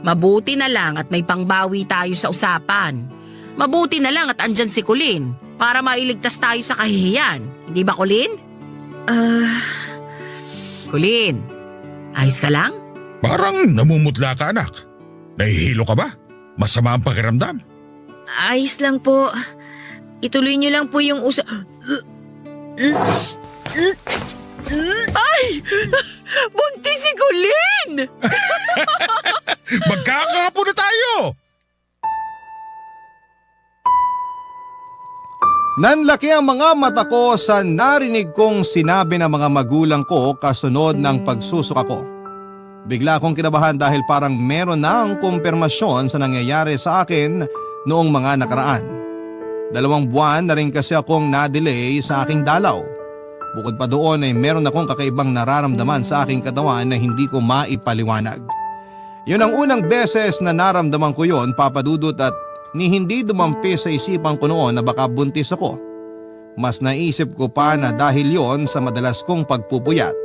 Mabuti na lang at may pangbawi tayo sa usapan. Mabuti na lang at andyan si Colleen para mailigtas tayo sa kahihiyan. Hindi ba, Colleen? Colleen, ayos ka lang? Parang namumutla ka, anak. Nahihilo ka ba? Masama ang pakiramdam? Ayos lang po. Ituloy niyo lang po yung Ay! Buntis si Colleen! Magkakapo na tayo! Nanlaki ang mga mata ko sa narinig kong sinabi ng mga magulang ko kasunod ng pagsusuka ko. Bigla akong kinabahan dahil parang meron na ang kumpirmasyon sa nangyayari sa akin noong mga nakaraan. 2 buwan na rin kasi akong na-delay sa aking dalaw. Bukod pa doon ay meron akong kakaibang nararamdaman sa aking katawan na hindi ko maipaliwanag. Yun ang unang beses na naramdaman ko yon, Papa Dudut, at ni hindi dumampi sa isipan ko noon na baka buntis ako. Mas naisip ko pa na dahil yon sa madalas kong pagpupuyat,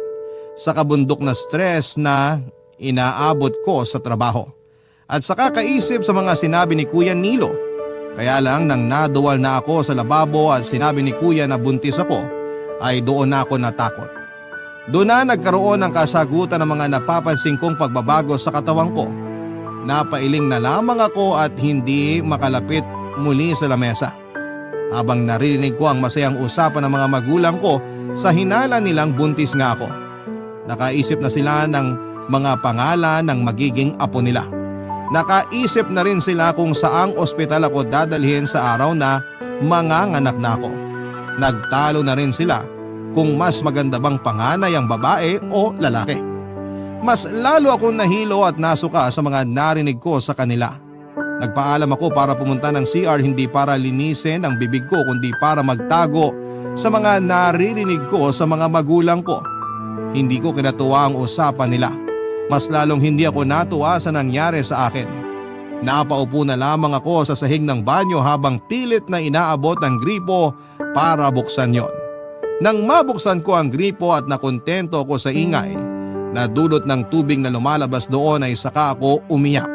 sa kabundok na stress na inaabot ko sa trabaho, at sa kakaisip sa mga sinabi ni Kuya Nilo. Kaya lang nang naduwal na ako sa lababo at sinabi ni Kuya na buntis ako, ay doon na ako natakot. Doon na nagkaroon ng kasagutan ng mga napapansin kong pagbabago sa katawan ko. Napailing na lamang ako at hindi makalapit muli sa lamesa. Habang naririnig ko ang masayang usapan ng mga magulang ko sa hinala nilang buntis nga ako. Nakaisip na sila ng mga pangalan ng magiging apo nila. Nakaisip na rin sila kung saang ospital ako dadalhin sa araw na manganganak na ako. Nagtalo na rin sila kung mas maganda bang panganay ang babae o lalaki. Mas lalo akong nahilo at nasuka sa mga narinig ko sa kanila. Nagpaalam ako para pumunta ng CR, hindi para linisin ang bibig ko kundi para magtago sa mga naririnig ko sa mga magulang ko. Hindi ko kinatuwa ang usapan nila. Mas lalong hindi ako natuwa sa nangyari sa akin. Napaupo na lamang ako sa sahig ng banyo habang pilit na inaabot ang gripo para buksan yon. Nang mabuksan ko ang gripo at nakontento ako sa ingay na dulot ng tubig na lumalabas doon, ay saka ako umiyak.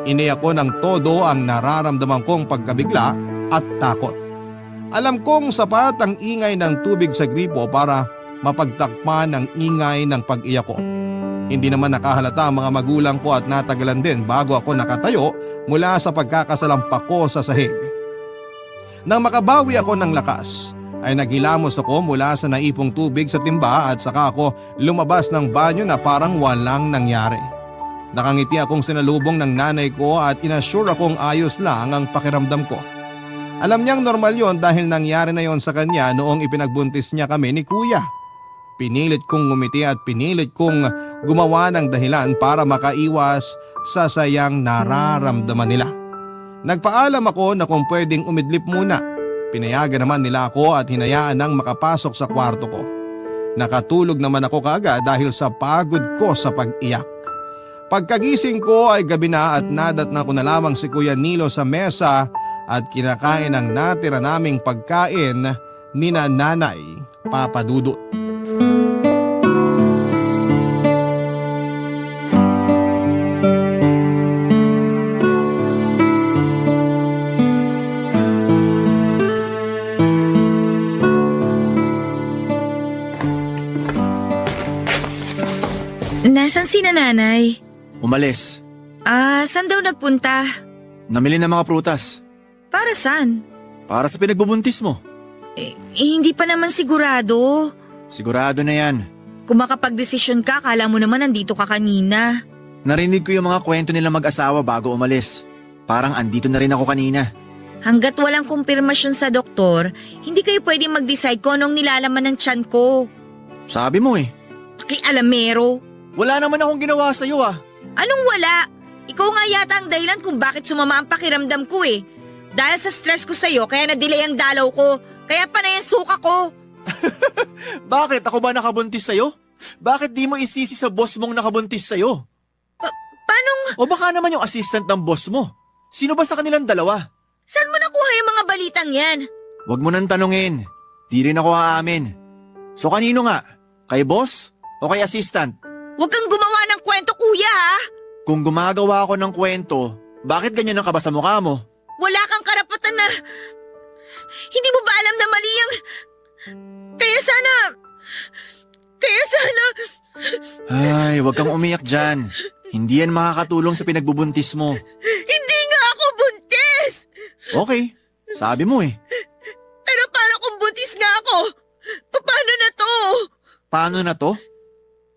Iniyak ko ng todo ang nararamdaman kong pagkabigla at takot. Alam kong sapat ang ingay ng tubig sa gripo para mapagtakpan ang ingay ng pag-iyak ko. Hindi naman nakahalata ang mga magulang ko at natagalan din bago ako nakatayo mula sa pagkakasalampak ko sa sahig. Nang makabawi ako ng lakas, ay naghilamos ako mula sa naipong tubig sa timba at saka ako lumabas ng banyo na parang walang nangyari. Nakangiti akong sinalubong ng nanay ko at inassure akong ayos lang ang pakiramdam ko. Alam niyang normal yon dahil nangyari na yon sa kanya noong ipinagbuntis niya kami ni Kuya. Pinilit kong ngumiti at pinilit kong gumawa ng dahilan para makaiwas sa sayang nararamdaman nila. Nagpaalam ako na kung pwedeng umidlip muna. Pinayagan naman nila ako at hinayaan nang makapasok sa kwarto ko. Nakatulog naman ako kaagad dahil sa pagod ko sa pag-iyak. Pagkagising ko ay gabi na at nadatnan ko na lamang si Kuya Nilo sa mesa at kinakain ang natira naming pagkain ni Nanay Papa Dudut. Nasaan si nanay? Umalis. Saan daw nagpunta? Namili ng mga prutas. Para saan? Para sa pinagbubuntis mo. Hindi pa naman sigurado. Sigurado na yan. Kung makapag-desisyon ka, kala mo naman nandito ka kanina. Narinig ko yung mga kwento nila mag-asawa bago umalis. Parang andito na rin ako kanina. Hanggat walang kumpirmasyon sa doktor, hindi kayo pwede mag-decide kung anong nilalaman ng tiyan ko. Sabi mo eh. Pakialamero. Wala naman akong ginawa sa'yo ah. Anong wala? Ikaw nga yata ang dahilan kung bakit sumama ang pakiramdam ko eh. Dahil sa stress ko sa'yo, kaya na-delay ang dalaw ko. Kaya panay ang suka ko. Bakit? Ako ba nakabuntis sa'yo? Bakit di mo isisi sa boss mong nakabuntis sa'yo? Paanong? O baka naman yung assistant ng boss mo. Sino ba sa kanilang dalawa? Saan mo nakuha yung mga balitang yan? Huwag mo nang tanungin. Di rin ako aamin. So kanino nga? Kay boss o kay assistant? Huwag kang gumawa ng kwento, kuya, ha? Kung gumagawa ako ng kwento, bakit ganyan ang kaba sa mukha mo? Wala kang karapatan na... Hindi mo ba alam na mali ang... Kaya sana... Ay, huwag kang umiyak dyan. Hindi yan makakatulong sa pinagbubuntis mo. Hindi nga ako buntis! Okay, sabi mo eh. Pero paano kung buntis nga ako? Paano na to? Paano na to?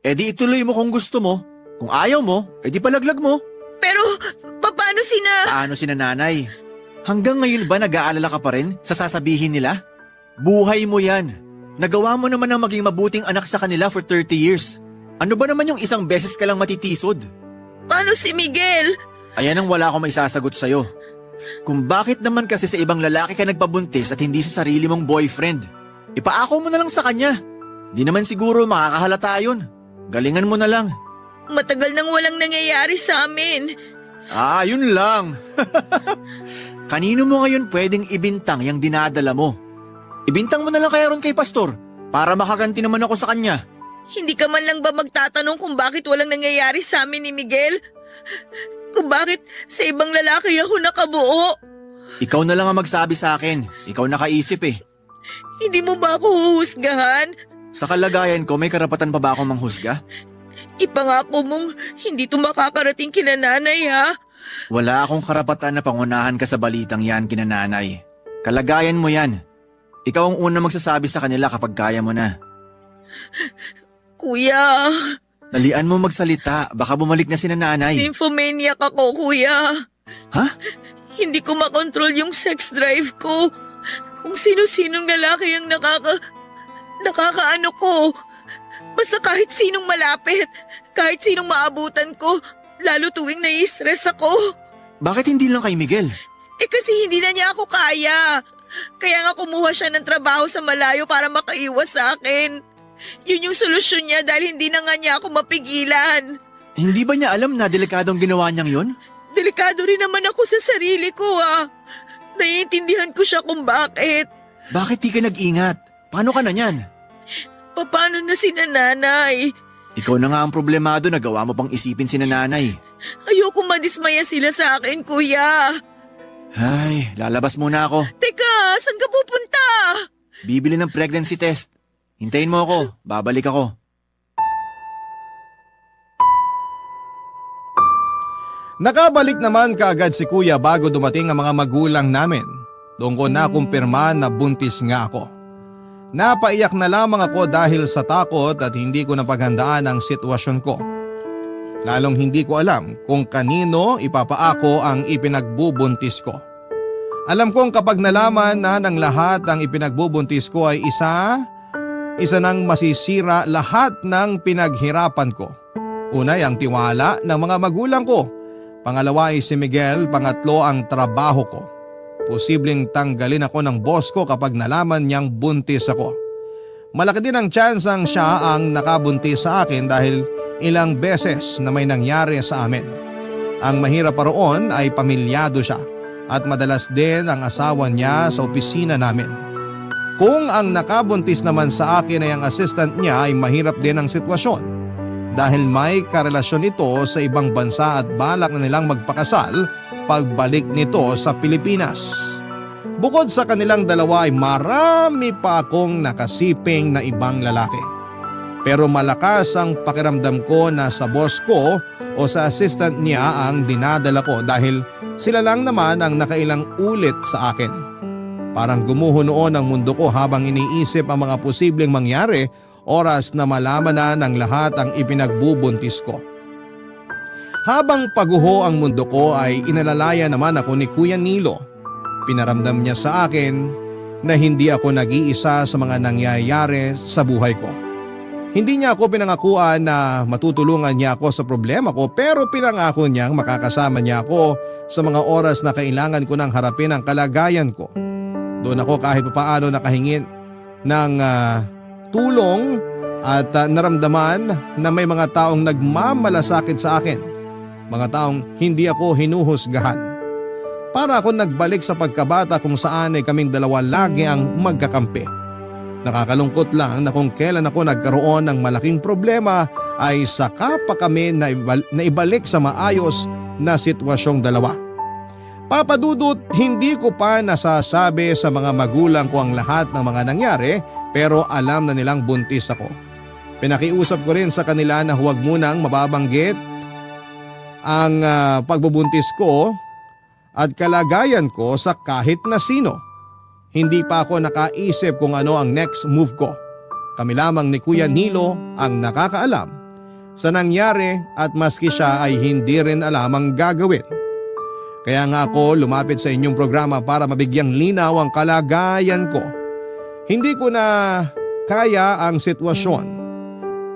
E di ituloy mo kung gusto mo. Kung ayaw mo, e di palaglag mo. Pero paano sina... Paano si nanay? Hanggang ngayon ba nag-aalala ka pa rin sa sasabihin nila? Buhay mo yan. Nagawa mo naman ang maging mabuting anak sa kanila for 30 years. Ano ba naman yung isang beses ka lang matitisod? Paano si Miguel? Ayan ang wala akong maisasagot sa'yo. Kung bakit naman kasi sa ibang lalaki ka nagpabuntis at hindi sa sarili mong boyfriend? Ipaako mo na lang sa kanya. Di naman siguro makakahalata yun. Galingan mo na lang. Matagal nang walang nangyayari sa amin. Yun lang. Kanino mo ngayon pwedeng ibintang yung dinadala mo? Ibintang mo na lang kaya ron kay Pastor para makaganti naman ako sa kanya. Hindi ka man lang ba magtatanong kung bakit walang nangyayari sa amin ni Miguel? Kung bakit sa ibang lalaki ako nakabuo? Ikaw na lang ang magsabi sa akin. Ikaw nakaisip eh. Hindi mo ba ako huhusgahan? Sa kalagayan ko, may karapatan pa ba akong manghusga? Ipangako mong hindi to makakarating kina nanay ha? Wala akong karapatan na pangunahan ka sa balitang yan kina nanay. Kalagayan mo yan. Ikaw ang unang magsasabi sa kanila kapag kaya mo na. Kuya, Dalian mo magsalita, baka bumalik na si nanay. nymphomaniac ako kuya. Ha? Hindi ko makontrol yung sex drive ko. Kung sino-sinong lalaki ang nakakaano ko. Basta kahit sinong malapit, kahit sinong maabutan ko, lalo tuwing nai-stress ako. Bakit hindi lang kay Miguel? Kasi hindi na niya ako kaya. Kaya nga kumuha siya ng trabaho sa malayo para makaiwas sa akin. Yun yung solusyon niya dahil hindi na nga niya ako mapigilan. Hindi ba niya alam na delikadong ginawa niyang yun? Delikado rin naman ako sa sarili ko Naiintindihan ko siya kung bakit. Bakit di ka nag-ingat? Paano ka na niyan? Paano na si nanay? Ikaw na nga ang problemado, nagawa mo pang isipin si nanay. Ayoko madismaya sila sa akin, kuya. Ay, lalabas muna ako. Teka, saan ka pupunta? Bibili ng pregnancy test. Hintayin mo ako, babalik ako. Nakabalik naman kaagad si kuya bago dumating ang mga magulang namin. Doon ko nakumpirma na buntis nga ako. Napaiyak na lamang ako dahil sa takot at hindi ko napaghandaan ang sitwasyon ko. Lalong hindi ko alam kung kanino ipapaako ang ipinagbubuntis ko. Alam kong kapag nalaman na ng lahat ang ipinagbubuntis ko ay isa nang masisira lahat ng pinaghirapan ko. Una ay ang tiwala ng mga magulang ko. Pangalawa ay si Miguel, pangatlo ang trabaho ko. Posibleng tanggalin ako ng boss ko kapag nalaman niyang buntis ako. Malaki din ang tsansang siya ang nakabuntis sa akin dahil ilang beses na may nangyari sa amin. Ang mahirap pa roon ay pamilyado siya at madalas din ang asawa niya sa opisina namin. Kung ang nakabuntis naman sa akin ay ang assistant niya ay mahirap din ang sitwasyon dahil may karelasyon ito sa ibang bansa at balak na nilang magpakasal pagbalik nito sa Pilipinas. Bukod sa kanilang dalawa ay marami pa akong nakasiping na ibang lalaki. Pero malakas ang pakiramdam ko na sa boss ko o sa assistant niya ang dinadala ko dahil sila lang naman ang nakailang ulit sa akin. Parang gumuho noon ang mundo ko habang iniisip ang mga posibleng mangyari oras na malaman na ng lahat ang ipinagbubuntis ko. Habang paguho ang mundo ko ay inalalaya naman ako ni Kuya Nilo. Pinaramdam niya sa akin na hindi ako nag-iisa sa mga nangyayari sa buhay ko. Hindi niya ako pinangakuan na matutulungan niya ako sa problema ko pero pinangako niyang makakasama niya ako sa mga oras na kailangan ko nang harapin ang kalagayan ko. Doon ako kahit papaano nakahingin ng tulong at naramdaman na may mga taong nagmamalasakit sa akin. Mga taong hindi ako hinuhusgahan. Para ako nagbalik sa pagkabata kung saan ay kaming dalawa lagi ang magkakampi. Nakakalungkot lang na kung kailan ako nagkaroon ng malaking problema ay saka pa kami naibalik sa maayos na sitwasyong dalawa. Papadudot, hindi ko pa nasasabi sa mga magulang ko ang lahat ng mga nangyari pero alam na nilang buntis ako. Pinakiusap ko rin sa kanila na huwag munang mababanggit ang pagbubuntis ko at kalagayan ko sa kahit na sino. Hindi pa ako nakaisip kung ano ang next move ko. Kami lamang ni Kuya Nilo ang nakakaalam sa nangyari at maski siya ay hindi rin alam ang gagawin. Kaya nga ako lumapit sa inyong programa para mabigyang linaw ang kalagayan ko. Hindi ko na kaya ang sitwasyon.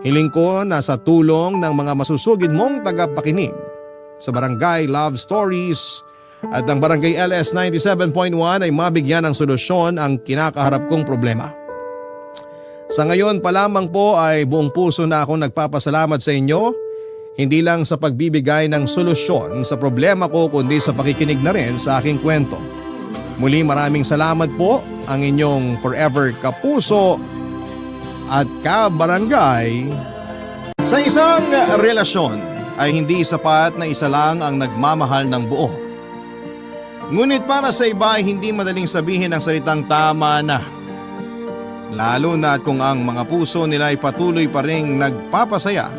Hiling ko na sa tulong ng mga masusugid mong tagapakinig sa Barangay Love Stories at ng Barangay LS 97.1 ay mabigyan ng solusyon ang kinakaharap kong problema. Sa ngayon pa lamang po ay buong puso na akong nagpapasalamat sa inyo, hindi lang sa pagbibigay ng solusyon sa problema ko kundi sa pakikinig na rin sa aking kwento. Muli maraming salamat po, ang inyong forever kapuso at kabarangay. Sa isang relasyon ay hindi sapat na isa lang ang nagmamahal ng buo. Ngunit para sa iba ay hindi madaling sabihin ang salitang tama na. Lalo na kung ang mga puso nila ay patuloy pa ring nagpapasaya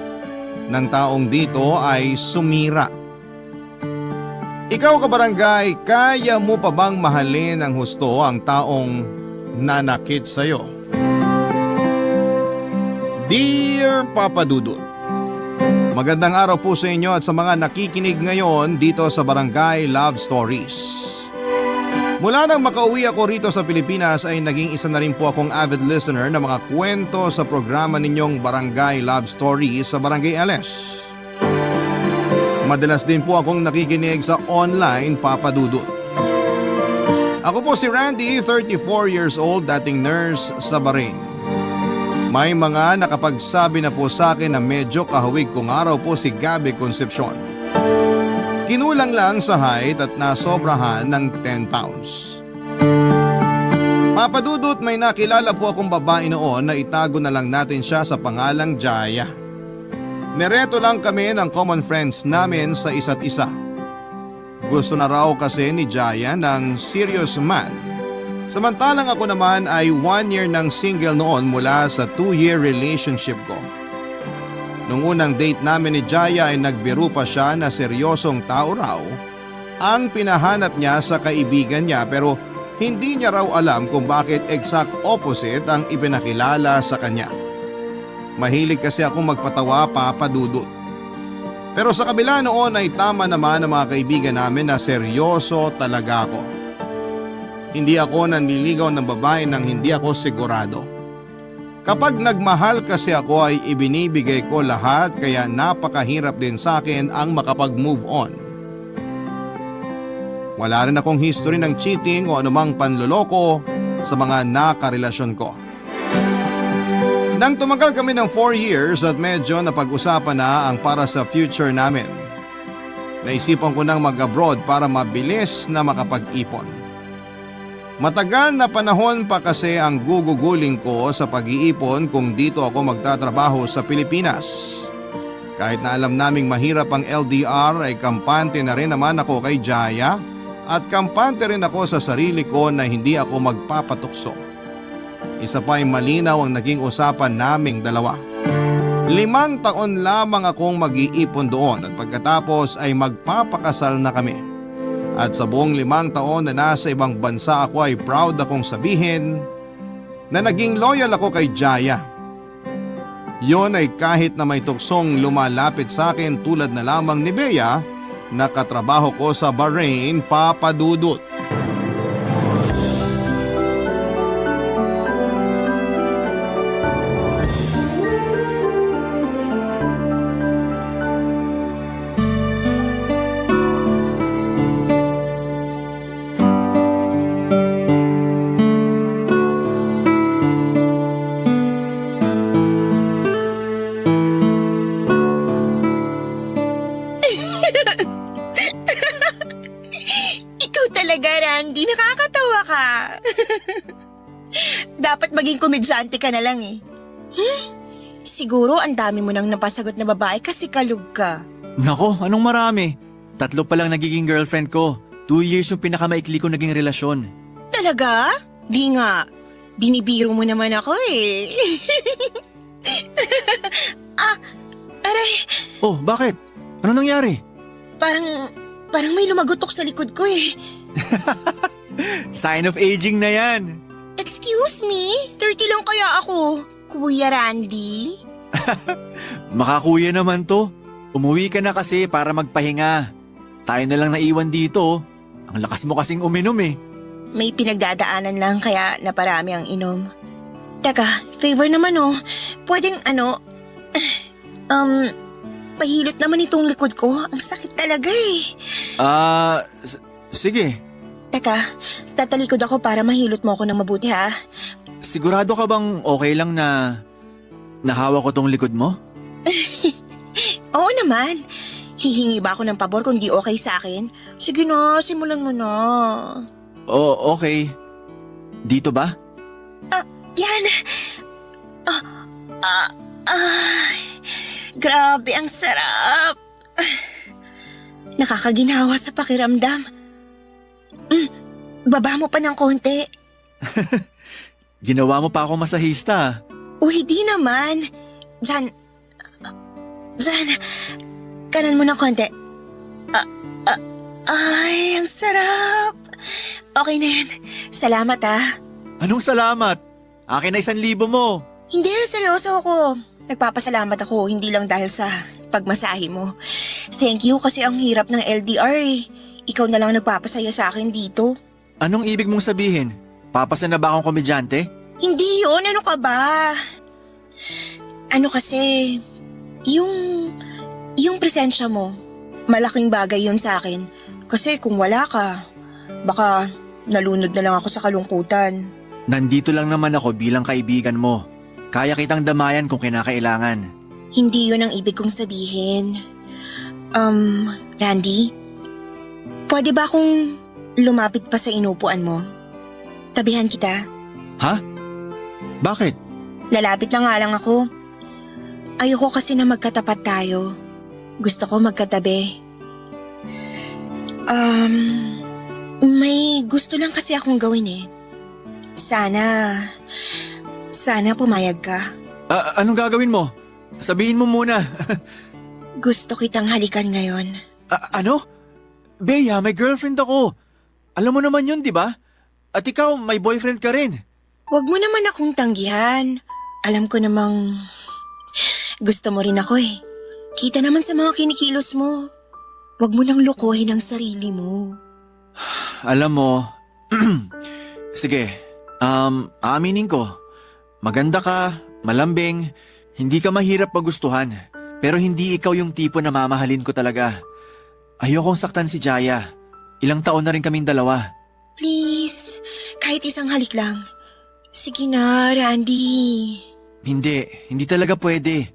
ng taong dito ay sumira. Ikaw kabarangay, kaya mo pa bang mahalin ng husto ang taong nanakit sa'yo? Dear Papa Dudut, magandang araw po sa inyo at sa mga nakikinig ngayon dito sa Barangay Love Stories. Mula nang makauwi ako rito sa Pilipinas ay naging isa na rin po akong avid listener ng mga kwento sa programa ninyong Barangay Love Stories sa Barangay LS. Madalas din po akong nakikinig sa online Papa Dudut. Ako po si Randy, 34 years old, dating nurse sa Bahrain. May mga nakapagsabi na po sa akin na medyo kahawig kong araw po si Gabby Concepcion. Kinulang lang sa height at nasobrahan ng 10 pounds. Papa Dudut, may nakilala po akong babae noon na itago na lang natin siya sa pangalang Jaya. Nereto lang kami ng common friends namin sa isa't isa. Gusto na raw kasi ni Jaya ng serious man. Samantalang ako naman ay 1 year ng single noon mula sa 2-year relationship ko. Nung unang date namin ni Jaya ay nagbiro pa siya na seryosong tao raw ang pinahanap niya sa kaibigan niya pero hindi niya raw alam kung bakit exact opposite ang ipinakilala sa kanya. Mahilig kasi akong magpatawa, Papa Dudut. Pero sa kabila noon ay tama naman ang mga kaibigan namin na seryoso talaga ako. Hindi ako nanliligaw ng babae nang hindi ako sigurado. Kapag nagmahal kasi ako ay ibinibigay ko lahat kaya napakahirap din sa akin ang makapag-move on. Wala rin akong history ng cheating o anumang panloloko sa mga nakarelasyon ko. Nang tumagal kami ng 4 years at medyo napag-usapan na ang para sa future namin, naisipan ko nang mag-abroad para mabilis na makapag-ipon. Matagal na panahon pa kasi ang guguguling ko sa pag-iipon kung dito ako magtatrabaho sa Pilipinas. Kahit na alam naming mahirap ang LDR ay kampante na rin naman ako kay Jaya at kampante rin ako sa sarili ko na hindi ako magpapatukso. Isa pa ay malinaw ang naging usapan naming dalawa. 5 taon lamang akong mag-iipon doon at pagkatapos ay magpapakasal na kami. At sa buong 5 taon na nasa ibang bansa ako ay proud akong sabihin na naging loyal ako kay Jaya. Yon ay kahit na may tuksong lumalapit sa akin tulad na lamang ni Bea na katrabaho ko sa Bahrain, Papa Dudut. Randy, nakakatawa ka. Dapat maging komedyante ka na lang eh. Siguro ang dami mo nang napasagot na babae kasi kalug ka. Nako, anong marami? 3 pa lang nagiging girlfriend ko. 2 years yung pinakamaikli ko naging relasyon. Talaga? Di nga. Binibiro mo naman ako eh. Aray. Oh, bakit? Ano nangyari? Parang may lumagutok sa likod ko eh. Sign of aging na yan. Excuse me? 30 lang kaya ako, Kuya Randy? Makakuya naman to. Umuwi ka na kasi para magpahinga. Tayo na lang naiwan dito. Ang lakas mo kasing uminom eh. May pinagdadaanan lang kaya naparami ang inom. Teka, favor naman oh. Pwedeng pahilot naman itong likod ko. Ang sakit talaga eh. Sige. Teka, tatalikod ako para mahilot mo ako ng mabuti ha. Sigurado ka bang okay lang na nahawa ko tong likod mo? Oo naman. Hihingi ba ako ng pabor kung di okay sa akin? Sige na, simulan mo na. Oo, okay. Dito ba? Yan. Grabe, ang sarap. Nakakaginhawa sa pakiramdam. Baba mo pa ng konti. Ginawa mo pa akong masahista. O hindi naman. Diyan. Kanan mo ng konti. Ay, ang sarap. Okay na yan. Salamat Anong salamat? Akin na 1,000 mo. Hindi, seryoso ako. Nagpapasalamat ako, hindi lang dahil sa pagmasahe mo. Thank you kasi ang hirap ng LDR eh. Ikaw na lang nagpapasaya sa akin dito. Anong ibig mong sabihin? Papasa na ba akong komedyante? Hindi yun, ano ka ba? Ano kasi, yung presensya mo, malaking bagay yun sa akin. Kasi kung wala ka, baka nalunod na lang ako sa kalungkutan. Nandito lang naman ako bilang kaibigan mo. Kaya kitang damayan kung kinakailangan. Hindi yun ang ibig kong sabihin. Randy, pwede ba akong lumapit pa sa inupuan mo? Tabihan kita. Ha? Bakit? Lalapit na nga lang ako. Ayoko kasi na magkatapat tayo. Gusto ko magkatabi. May gusto lang kasi akong gawin eh. Sana pumayag ka. Anong gagawin mo? Sabihin mo muna. Gusto kitang halikan ngayon. Ano? Bea, may girlfriend ako. Alam mo naman yun, di ba? At ikaw, may boyfriend ka rin. Huwag mo naman akong tanggihan. Alam ko namang gusto mo rin ako eh. Kita naman sa mga kinikilos mo. Huwag mo lang lukuhin ang sarili mo. Alam mo, sige, aaminin ko. Maganda ka, malambing, hindi ka mahirap magustuhan. Pero hindi ikaw yung tipo na mamahalin ko talaga. Ayokong saktan si Jaya. Ilang taon na rin kaming dalawa. Please, kahit isang halik lang. Sige na, Randy. Hindi talaga pwede.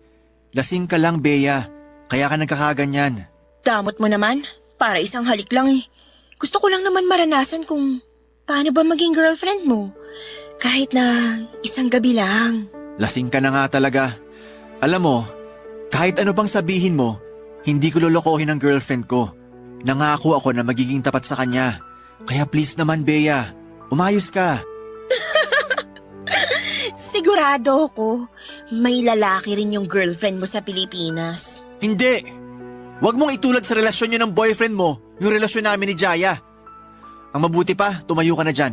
Lasing ka lang, Bea. Kaya ka nagkakaganyan. Damot mo naman, para isang halik lang eh. Gusto ko lang naman maranasan kung paano ba maging girlfriend mo. Kahit na isang gabi lang. Lasing ka na nga talaga. Alam mo, kahit ano pang sabihin mo, hindi ko lolokohin ang girlfriend ko. Nangako ako na magiging tapat sa kanya. Kaya please naman, Bea, umayos ka. Sigurado ako, may lalaki rin yung girlfriend mo sa Pilipinas. Hindi! Huwag mong itulad sa relasyon niyo ng boyfriend mo yung relasyon namin ni Jaya. Ang mabuti pa, tumayo ka na dyan.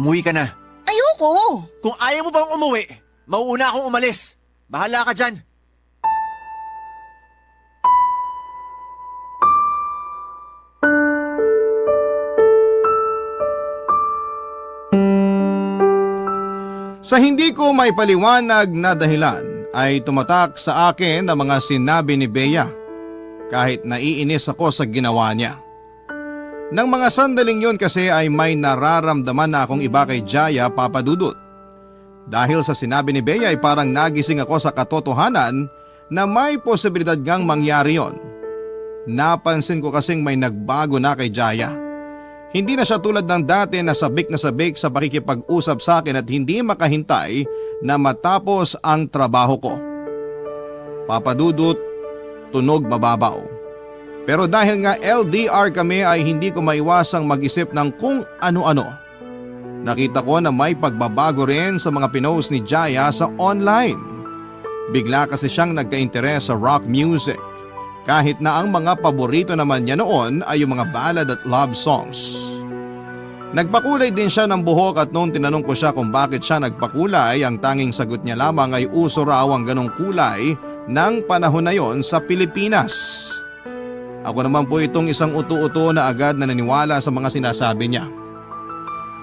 Umuwi ka na. Ayoko! Kung ayaw mo pang umuwi, mauuna akong umalis. Bahala ka dyan. Sa hindi ko may paliwanag na dahilan ay tumatak sa akin ang mga sinabi ni Bea kahit naiinis ako sa ginawa niya. Nang mga sandaling yon kasi ay may nararamdaman na akong iba kay Jaya, Papa Dudut. Dahil sa sinabi ni Bea ay parang nagising ako sa katotohanan na may posibilidad ngang mangyari yon. Napansin ko kasing may nagbago na kay Jaya. Hindi na siya tulad ng dati na sabik sa pakikipag-usap sa akin at hindi makahintay na matapos ang trabaho ko. Papa Dudut, tunog mababaw. Pero dahil nga LDR kami ay hindi ko maiwasang mag-isip ng kung ano-ano. Nakita ko na may pagbabago rin sa mga pinost ni Jaya sa online. Bigla kasi siyang nagka-interes sa rock music. Kahit na ang mga paborito naman niya noon ay yung mga ballad at love songs. Nagpakulay din siya ng buhok at noong tinanong ko siya kung bakit siya nagpakulay, ang tanging sagot niya lamang ay uso raw ang ganong kulay ng panahon na yon sa Pilipinas. Ako naman po itong isang uto-uto na agad na naniwala sa mga sinasabi niya.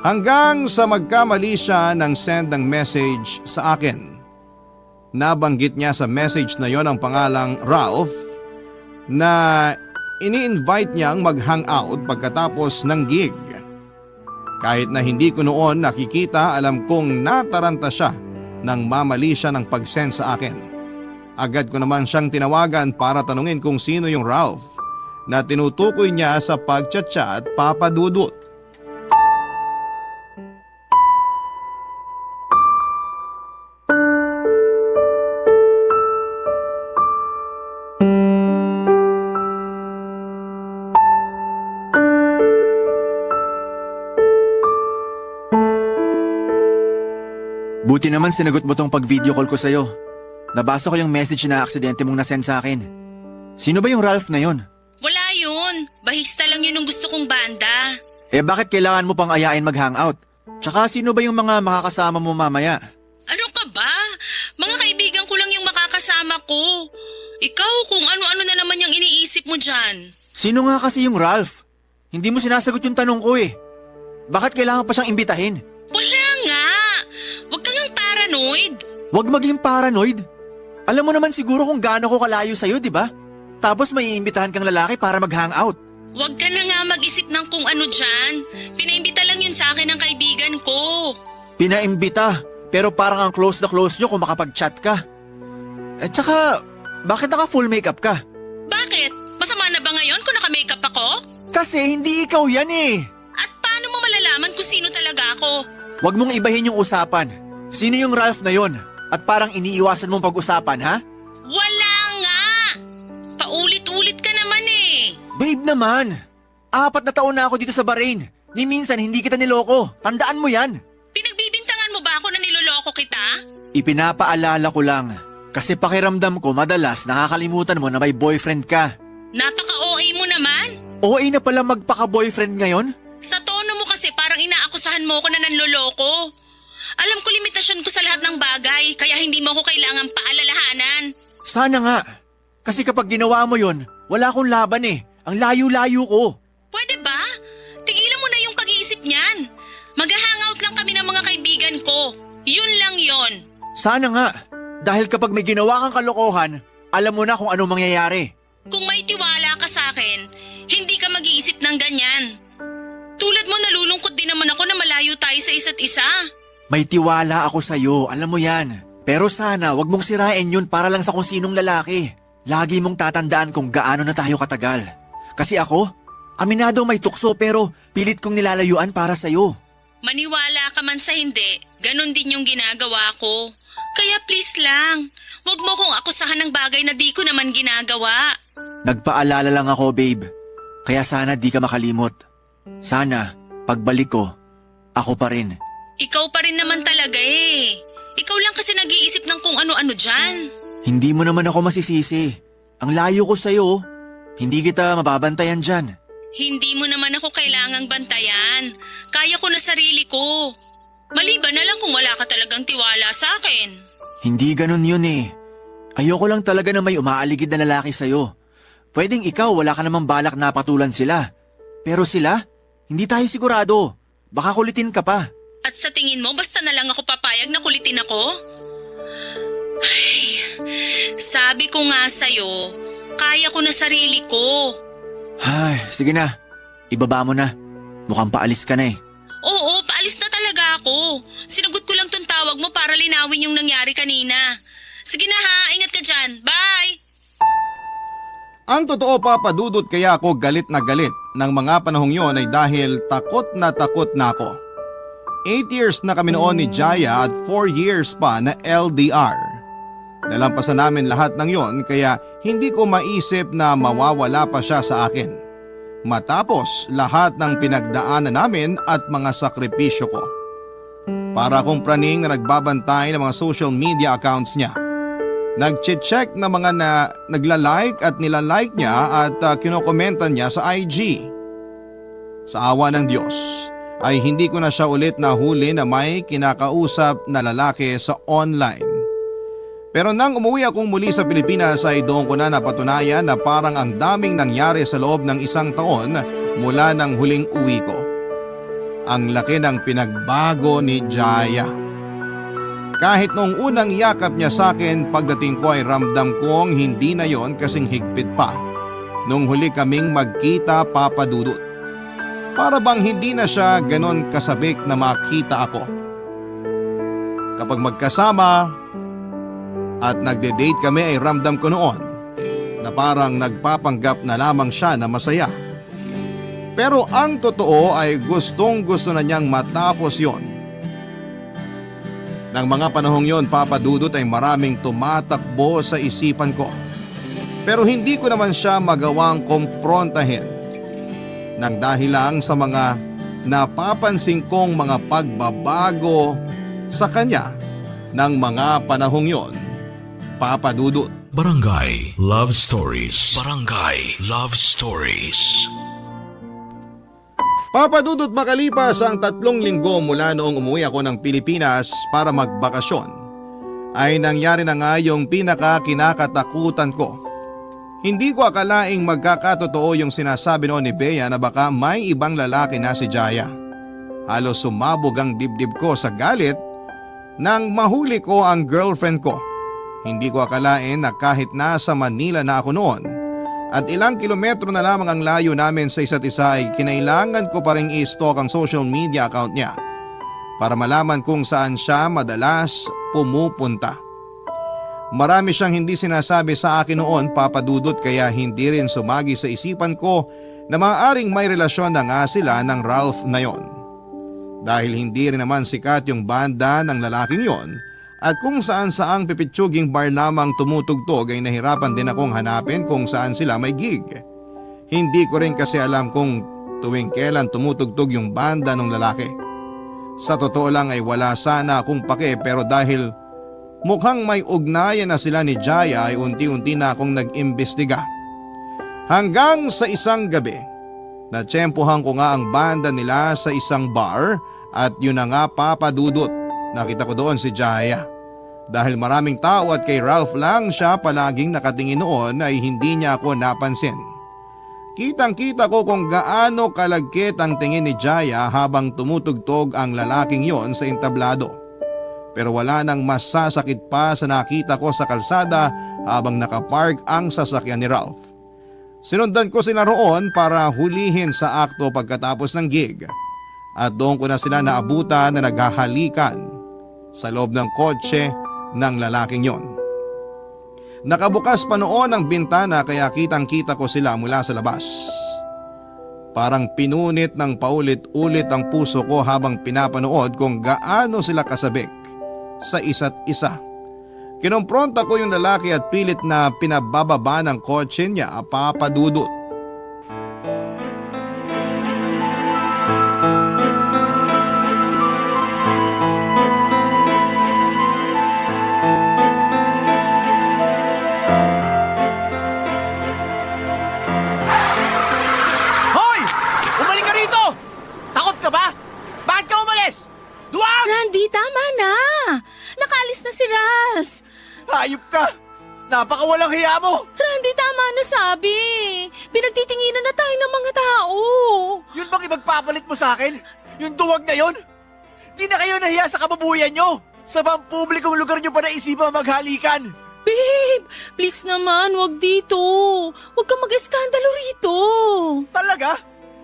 Hanggang sa magkamali siya ng send ng message sa akin. Nabanggit niya sa message na yon ang pangalang Ralph na ini-invite niyang mag-hangout pagkatapos ng gig. Kahit na hindi ko noon nakikita, alam kong nataranta siya nang mamali siya ng pag-send sa akin. Agad ko naman siyang tinawagan para tanungin kung sino yung Ralph na tinutukoy niya sa pag-chat-chat Papa Dudut. Buti naman sinagot mo tong pag-video call ko sa'yo. Nabasa ko yung message na aksidente mong nasend sa akin. Sino ba yung Ralph na yon? Wala yun. Bahista lang yun ang gusto kong banda. Bakit kailangan mo pang ayain mag-hangout? Tsaka sino ba yung mga makakasama mo mamaya? Ano ka ba? Mga kaibigan ko lang yung makakasama ko. Ikaw kung ano-ano na naman yung iniisip mo dyan. Sino nga kasi yung Ralph? Hindi mo sinasagot yung tanong ko eh. Bakit kailangan pa siyang imbitahin? Wala nga. Huwag kang paranoid. Huwag maging paranoid. Alam mo naman siguro kung gaano ko kalayo sa'yo, di ba? Tapos may iimbitahan kang lalaki para mag-hangout. Huwag ka na nga mag-isip ng kung ano dyan. Pinaimbita lang yun sa akin ng kaibigan ko. Pinaimbita, pero parang ang close na close nyo kung makapag-chat ka. Tsaka, bakit naka full makeup ka? Bakit? Masama na ba ngayon kung naka-makeup ako? Kasi hindi ikaw yan eh. At paano mo malalaman kung sino talaga ako? Huwag mong ibahin yung usapan. Sino yung Ralph na yon? At parang iniiwasan mong pag-usapan, ha? Wala nga! Paulit-ulit ka naman eh. Babe naman! 4 na taon na ako dito sa Bahrain. Ni minsan hindi kita niloko. Tandaan mo yan. Pinagbibintangan mo ba ako na niloloko kita? Ipinapaalala ko lang. Kasi pakiramdam ko madalas nakakalimutan mo na may boyfriend ka. Napaka-OA mo naman. OA na pala magpaka-boyfriend ngayon? Sa tono mo kasi parang inaakusahan mo ako na nanloloko. Alam ko limitasyon ko sa lahat ng bagay, kaya hindi mo ako kailangang paalalahanan. Sana nga. Kasi kapag ginawa mo yon, wala akong laban eh. Ang layo-layo ko. Pwede ba? Tigilan mo na yung pag-iisip niyan. Mag-hangout lang kami ng mga kaibigan ko. Yun lang yon. Sana nga. Dahil kapag may ginawa kang kalokohan, alam mo na kung ano mangyayari. Kung may tiwala ka sa akin, hindi ka mag-iisip ng ganyan. Tulad mo, nalulungkot din naman ako na malayo tayo sa isa't isa. May tiwala ako sa'yo, alam mo yan. Pero sana wag mong sirain yun para lang sa kung sinong lalaki. Lagi mong tatandaan kung gaano na tayo katagal. Kasi ako, aminado may tukso pero pilit kong nilalayuan para sa'yo. Maniwala ka man sa hindi, ganun din yung ginagawa ko. Kaya please lang, wag mo kong akusahan ng bagay na di ko naman ginagawa. Nagpaalala lang ako, babe. Kaya sana di ka makalimot. Sana, pagbalik ko, ako pa rin. Ikaw pa rin naman talaga eh. Ikaw lang kasi nag-iisip ng kung ano-ano dyan. Hindi mo naman ako masisisi. Ang layo ko sa'yo. Hindi kita mababantayan dyan. Hindi mo naman ako kailangang bantayan. Kaya ko na sarili ko. Maliban na lang kung wala ka talagang tiwala sa akin. Hindi ganun yun eh. Ayoko lang talaga na may umaaligid na lalaki sa'yo. Pwedeng ikaw wala ka namang balak na patulan sila. Pero sila, hindi tayo sigurado. Baka kulitin ka pa. At sa tingin mo, basta na lang ako papayag na kulitin ako? Ay, sabi ko nga sa'yo, kaya ko na sarili ko. Ay, sige na. Ibaba mo na. Mukhang paalis ka na eh. Oo, paalis na talaga ako. Sinagot ko lang tong tawag mo para linawin yung nangyari kanina. Sige na ha, ingat ka dyan. Bye! Ang totoo, Papa Dudut, kaya ako galit na galit ng mga panahong yon ay dahil takot na ako. 8 years na kami noon ni Jaya at 4 years pa na LDR. Nalampasan namin lahat ng yon kaya hindi ko maisip na mawawala pa siya sa akin. Matapos lahat ng pinagdaanan namin at mga sakripisyo ko. Para akong praning na nagbabantay ng mga social media accounts niya. Nag-check na mga nagla-like at nilalike niya at kinokomentan niya sa IG. Sa awa ng Diyos ay hindi ko na siya ulit nahuli na may kinakausap na lalaki sa online. Pero nang umuwi akong muli sa Pilipinas ay doon ko na napatunayan na parang ang daming nangyari sa loob ng 1 taon mula ng huling uwi ko. Ang laki ng pinagbago ni Jaya. Kahit noong unang yakap niya sa akin, pagdating ko ay ramdam kong hindi na yon kasing higpit pa. Nung huli kaming magkita, Papa Dudut. Para bang hindi na siya ganon kasabik na makita ako. Kapag magkasama at nagde-date kami ay ramdam ko noon na parang nagpapanggap na lamang siya na masaya. Pero ang totoo ay gustong-gusto na niyang matapos yon. Nang mga panahong yon, Papa Dudut, ay maraming tumatakbo sa isipan ko. Pero hindi ko naman siya magawang kumprontahin. Nang dahil lang sa mga napapansin kong mga pagbabago sa kanya ng mga panahong yon, Papa Dudut. Barangay Love Stories. Barangay Love Stories. Papa Dudut, makalipas ang 3 linggo mula noong umuwi ako ng Pilipinas para magbakasyon, ay nangyari na nga yung pinaka-kinakatakutan ko. Hindi ko akalaing magkakatotoo yung sinasabi noon ni Bea na baka may ibang lalaki na si Jaya. Halos sumabog ang dibdib ko sa galit nang mahuli ko ang girlfriend ko. Hindi ko akalain na kahit nasa Manila na ako noon at ilang kilometro na lamang ang layo namin sa isa't isa ay kinailangan ko pa rin i-stalk ang social media account niya para malaman kung saan siya madalas pumupunta. Marami siyang hindi sinasabi sa akin noon, Papa Dudut, kaya hindi rin sumagi sa isipan ko na maaaring may relasyon na nga sila ng Ralph na yon. Dahil hindi rin naman sikat yung banda ng lalaking yon at kung saan saang pipitsuging bar lamang tumutugtog ay nahirapan din akong hanapin kung saan sila may gig. Hindi ko rin kasi alam kung tuwing kailan tumutugtog yung banda ng lalaki. Sa totoo lang ay wala sana akong pake, pero dahil mukhang may ugnayan na sila ni Jaya ay unti-unti na akong nag-imbestiga. Hanggang sa isang gabi, natsyempohan ko nga ang banda nila sa isang bar at yun na nga, Papa Dudut, nakita ko doon si Jaya. Dahil maraming tao at kay Ralph lang siya palaging nakatingin noon ay hindi niya ako napansin. Kitang-kita ko kung gaano kalagkit ang tingin ni Jaya habang tumutugtog ang lalaking yon sa entablado. Pero wala nang masasakit pa sa nakita ko sa kalsada habang nakapark ang sasakyan ni Ralph. Sinundan ko sila roon para hulihin sa akto pagkatapos ng gig. At doon ko na sila naabutan na naghahalikan sa loob ng kotse ng lalaking yon. Nakabukas pa noon ang bintana kaya kitang-kita ko sila mula sa labas. Parang pinunit ng paulit-ulit ang puso ko habang pinapanood kung gaano sila kasabik sa isa't isa. Kinompronta ko yung lalaki at pilit na pinabababa ng kotse niya, Papa Dudut. Hoy! Umalik ka rito! Takot ka ba? Bakit ka umalis? Duwag! Randy, tama na! Nakaalis na si Ralph! Hayop ka! Napakawalang hiya mo! Randy, tama na sabi! Pinagtitinginan na tayo ng mga tao! Yun bang ibagpapalit mo sa akin? Yung duwag na yun? Di na kayo nahiya sa kababuyan nyo! Sa pampublikong lugar nyo pa naisipang maghalikan! Babe, please naman, wag dito! Wag kang mag-eskandalo rito! Talaga?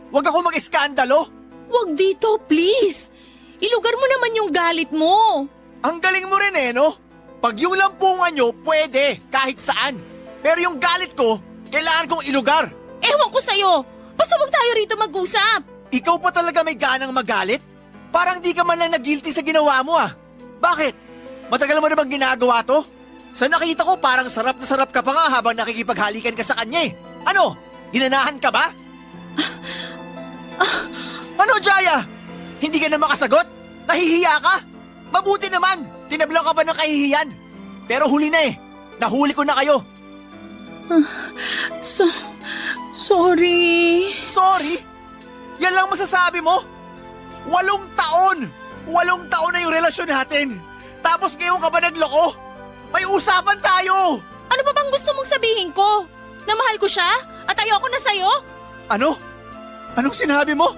Huwag ako mag-eskandalo? Wag dito, please! Ilugar mo naman yung galit mo! Ang galing mo rin no? Pag yung lampungan nyo, pwede, kahit saan. Pero yung galit ko, kailangan kong ilugar. Ewan ko sa'yo! Basta wag tayo rito mag-usap! Ikaw pa talaga may ganang magalit? Parang di ka man lang nag-guilty sa ginawa mo Bakit? Matagal mo na bang ginagawa to? Sa nakita ko parang sarap na sarap ka pa nga habang nakikipaghalikan ka sa kanya Ano? Hinanahan ka ba? Ano, Jaya? Hindi ka na makasagot? Nahihiya ka? Mabuti naman, tinablang ka pa ng kahihiyan. Pero huli na nahuli ko na kayo. Sorry. Sorry? Yan lang masasabi mo? 8 taon! 8 taon na yung relasyon natin. Tapos ngayon ka ba nagloko? May usapan tayo! Ano ba bang gusto mong sabihin ko? Na mahal ko siya? At ayoko na sa'yo? Ano? Anong sinabi mo?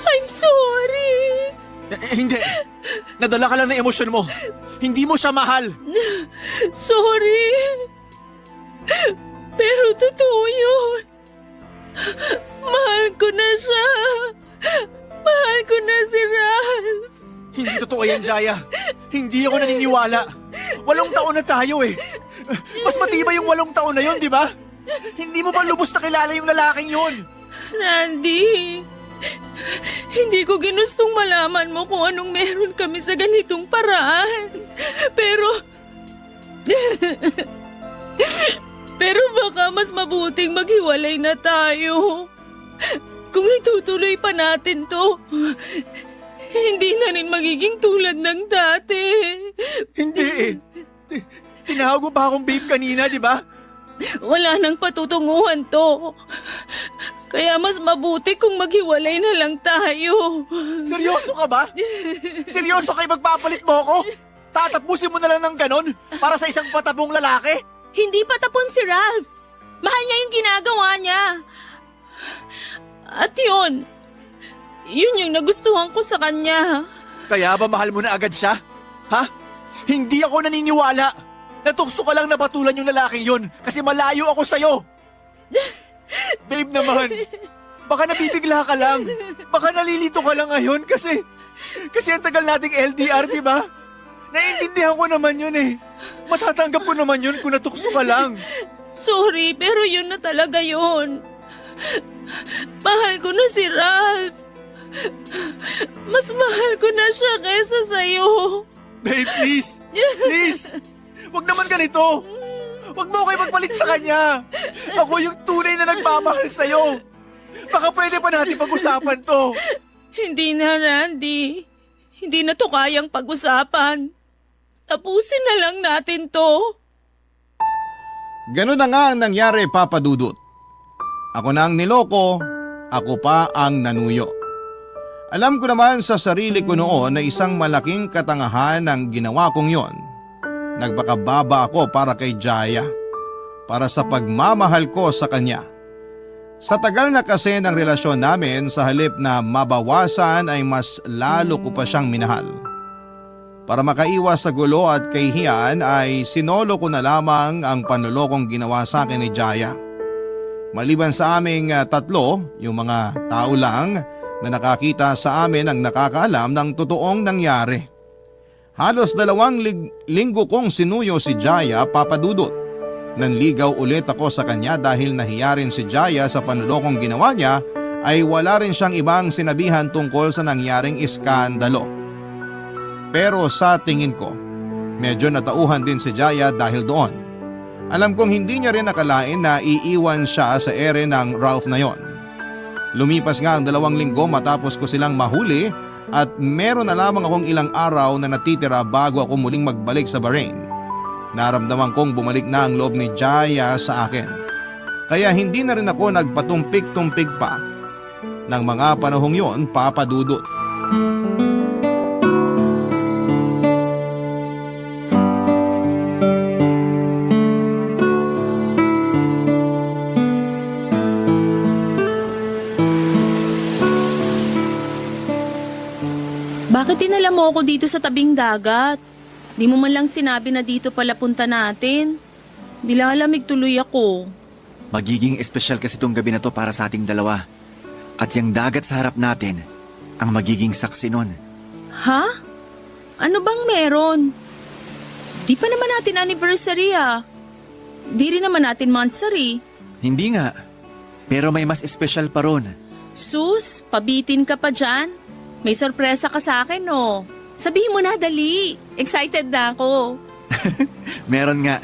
I'm sorry. Hindi. Nadala ka lang ng emosyon mo. Hindi mo siya mahal. Sorry. Pero totoo yun. Mahal ko na siya. Mahal ko na si Ralph. Hindi totoo yan, Jaya. Hindi ako naniniwala. 8 taon na tayo eh. Mas matibay yung 8 taon na yun, di ba? Hindi mo ba lubos na kilala yung lalaking yun? Randy, hindi ko ginustong malaman mo kung anong meron kami sa ganitong paraan. Pero baka mas mabuting maghiwalay na tayo. Kung itutuloy pa natin to, hindi na rin magiging tulad ng dati. Hindi eh. Tinawag mo pa akong babe kanina, di ba? Wala nang patutunguhan to. Kaya mas mabuti kung maghiwalay na lang tayo. Seryoso ka ba? Seryoso kayo magpapalit mo ako? Tatapusin mo na lang ng ganon para sa isang patabong lalaki? Hindi pa tapon si Ralph. Mahal niya yung ginagawa niya. At yun yung nagustuhan ko sa kanya. Kaya ba mahal mo na agad siya? Ha? Hindi ako naniniwala. Natukso ka lang na patulan yung lalaking yun kasi malayo ako sa'yo. Babe naman, baka nabibigla ka lang. Baka nalilito ka lang ngayon kasi ang tagal nating LDR, di ba? Naiintindihan ko naman yun eh. Matatanggap ko naman yun kung natukso ka lang. Sorry, pero yun na talaga yun. Mahal ko na si Ralph. Mas mahal ko na siya kaysa sa'yo. Babe, please. Please. Huwag naman ganito. Huwag mo kayo magpalit sa kanya. Ako yung tunay na nagmamahal sa'yo. Baka pwede pa natin pag-usapan to. Hindi na, Randy. Hindi na to kayang pag-usapan. Tapusin na lang natin to. Ganun na nga ang nangyari, Papa Dudut. Ako na ang niloko, ako pa ang nanuyo. Alam ko naman sa sarili ko noon na isang malaking katangahan ang ginawa kong yon. Nagpakababa ako para kay Jaya, para sa pagmamahal ko sa kanya. Sa tagal na kasi ng relasyon namin, sa halip na mabawasan ay mas lalo ko pa siyang minahal. Para makaiwas sa gulo at kahihiyan ay sinolo ko na lamang ang panlolokong ginawa sa akin ni Jaya. Maliban sa aming tatlo, yung mga tao lang na nakakita sa amin ang nakakaalam ng totoong nangyari. Halos 2 linggo kong sinuyo si Jaya, Papa Dudut. Nanligaw ulit ako sa kanya dahil nahiya rin si Jaya sa panlolokong ginawa niya ay wala rin siyang ibang sinabihan tungkol sa nangyaring iskandalo. Pero sa tingin ko, medyo natauhan din si Jaya dahil doon. Alam kong hindi niya rin nakalain na iiwan siya sa ere ng Ralph na yon. Lumipas nga ang 2 linggo matapos ko silang mahuli at meron na lamang akong ilang araw na natitira bago ako muling magbalik sa Bahrain. Naramdaman kong bumalik na ang loob ni Jaya sa akin. Kaya hindi na rin ako nagpatumpik-tumpik pa. Ng mga panahong yon, Papa Dudut. Bakit dinala mo ako dito sa tabing dagat? Di mo man lang sinabi na dito pala punta natin. Nilalamig tuloy ako. Magiging espesyal kasi tong gabi na to para sa ating dalawa. At yung dagat sa harap natin, ang magiging saksi nun. Ha? Ano bang meron? Di pa naman natin anniversary ah. Di rin naman natin monthsary. Hindi nga, pero may mas espesyal pa ron. Sus, pabitin ka pa dyan. May sorpresa ka sa akin no. Sabihin mo na dali. Excited na ako. Meron nga,